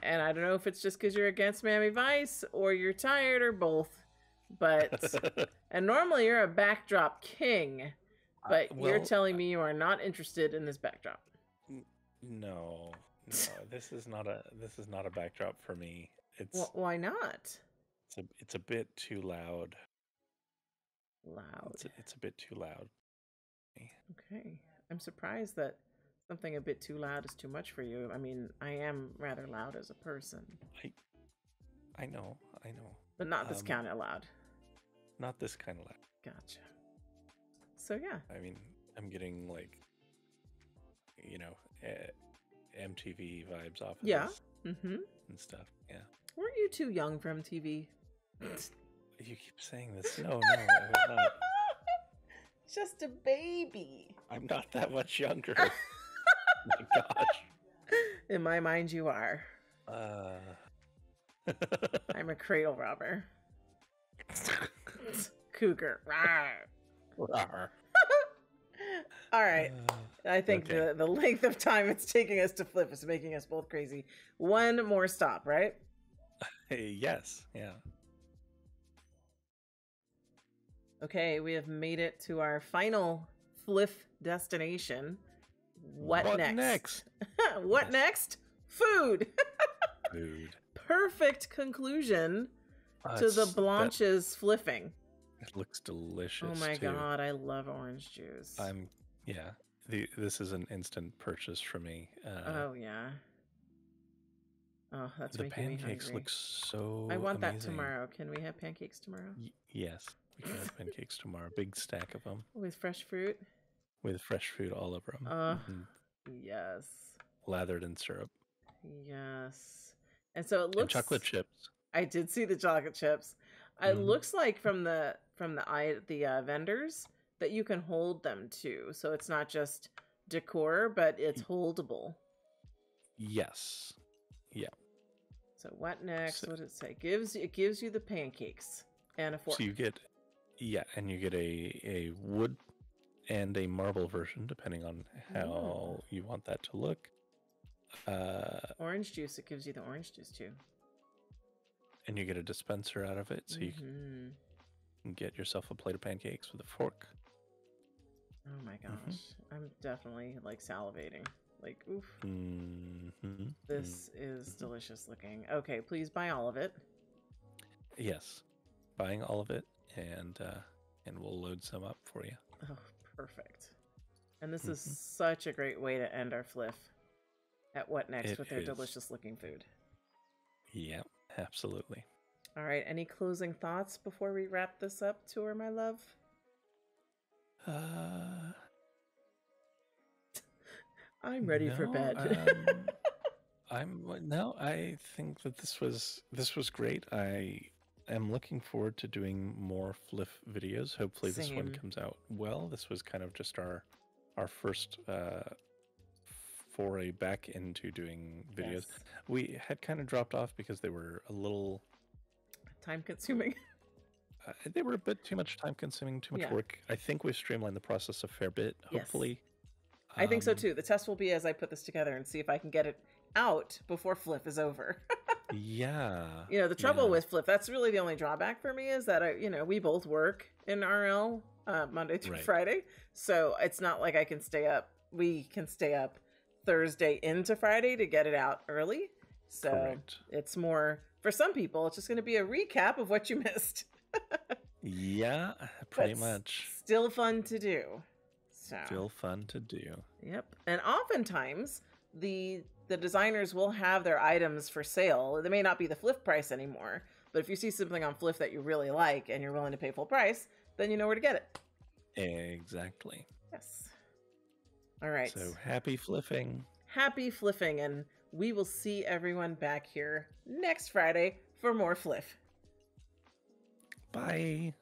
And I don't know if it's just because you're against Miami Vice or you're tired or both. But, and normally you're a backdrop king, but you're telling me you are not interested in this backdrop. No, this is not a backdrop for me. It's why not? It's a bit too loud. Loud. It's a bit too loud. Okay, I'm surprised that something a bit too loud is too much for you. I mean, I am rather loud as a person. I know. But not this kind of loud. Not this kind of loud. Gotcha. So yeah. I mean, I'm getting like, MTV vibes off of this. And stuff. Yeah. Weren't you too young for MTV? You keep saying this. No, I was not. Just a baby. I'm not that much younger. My gosh. In my mind, you are. I'm a cradle robber. Cougar. Rawr. All right. I think the length of time it's taking us to flip is making us both crazy. One more stop, right? Yes. Yeah. Okay, we have made it to our final fliff destination. What next? What next? Food. Food. Perfect conclusion to the Blanches fliffing. It looks delicious. Oh my god, I love orange juice. This is an instant purchase for me. Oh yeah. Oh, that's the making me hungry. pancakes look so I want amazing. that tomorrow. Can we have pancakes tomorrow? Yes, we can have pancakes tomorrow. Big stack of them. With fresh fruit? With fresh fruit all over them. Yes. Lathered in syrup. Yes. And so it looks... And chocolate chips. I did see the chocolate chips. It looks like from the vendors that you can hold them too. So it's not just decor, but it's holdable. Yes. Yeah. So what next? What did it say? It gives you the pancakes and a fork. So you get a wood and a marble version, depending on how you want that to look. Orange juice. It gives you the orange juice too. And you get a dispenser out of it, so you can get yourself a plate of pancakes with a fork. Oh my gosh. I'm definitely like salivating. Like, oof. This is delicious looking. Okay, please buy all of it. Yes, buying all of it, and we'll load some up for you. Oh, perfect. And this is such a great way to end our fliff at What Next with their delicious looking food. Yeah, absolutely. All right, any closing thoughts before we wrap this up, Tour, my love? I'm ready for bed. I think that this was great. I am looking forward to doing more fliff videos. Hopefully this one comes out well. This was kind of just our first foray back into doing videos. Yes. We had kind of dropped off because they were a little time consuming. They were a bit too much time consuming, too much work. I think we've streamlined the process a fair bit, hopefully. Yes. I think so too. The test will be as I put this together and see if I can get it out before Fliff is over. Yeah. You know, the trouble with Fliff, that's really the only drawback for me is that we both work in RL Monday through Friday. So it's not like I can stay up. We can stay up Thursday into Friday to get it out early. So it's more, for some people, it's just going to be a recap of what you missed. Yeah, pretty much. Still fun to do. Still fun to do. Yep. And oftentimes the designers will have their items for sale. They may not be the Fliff price anymore, but if you see something on Fliff that you really like and you're willing to pay full price, then you know where to get it. Exactly. Yes. All right. So happy fliffing. Happy fliffing, and we will see everyone back here next Friday for more Fliff. Bye.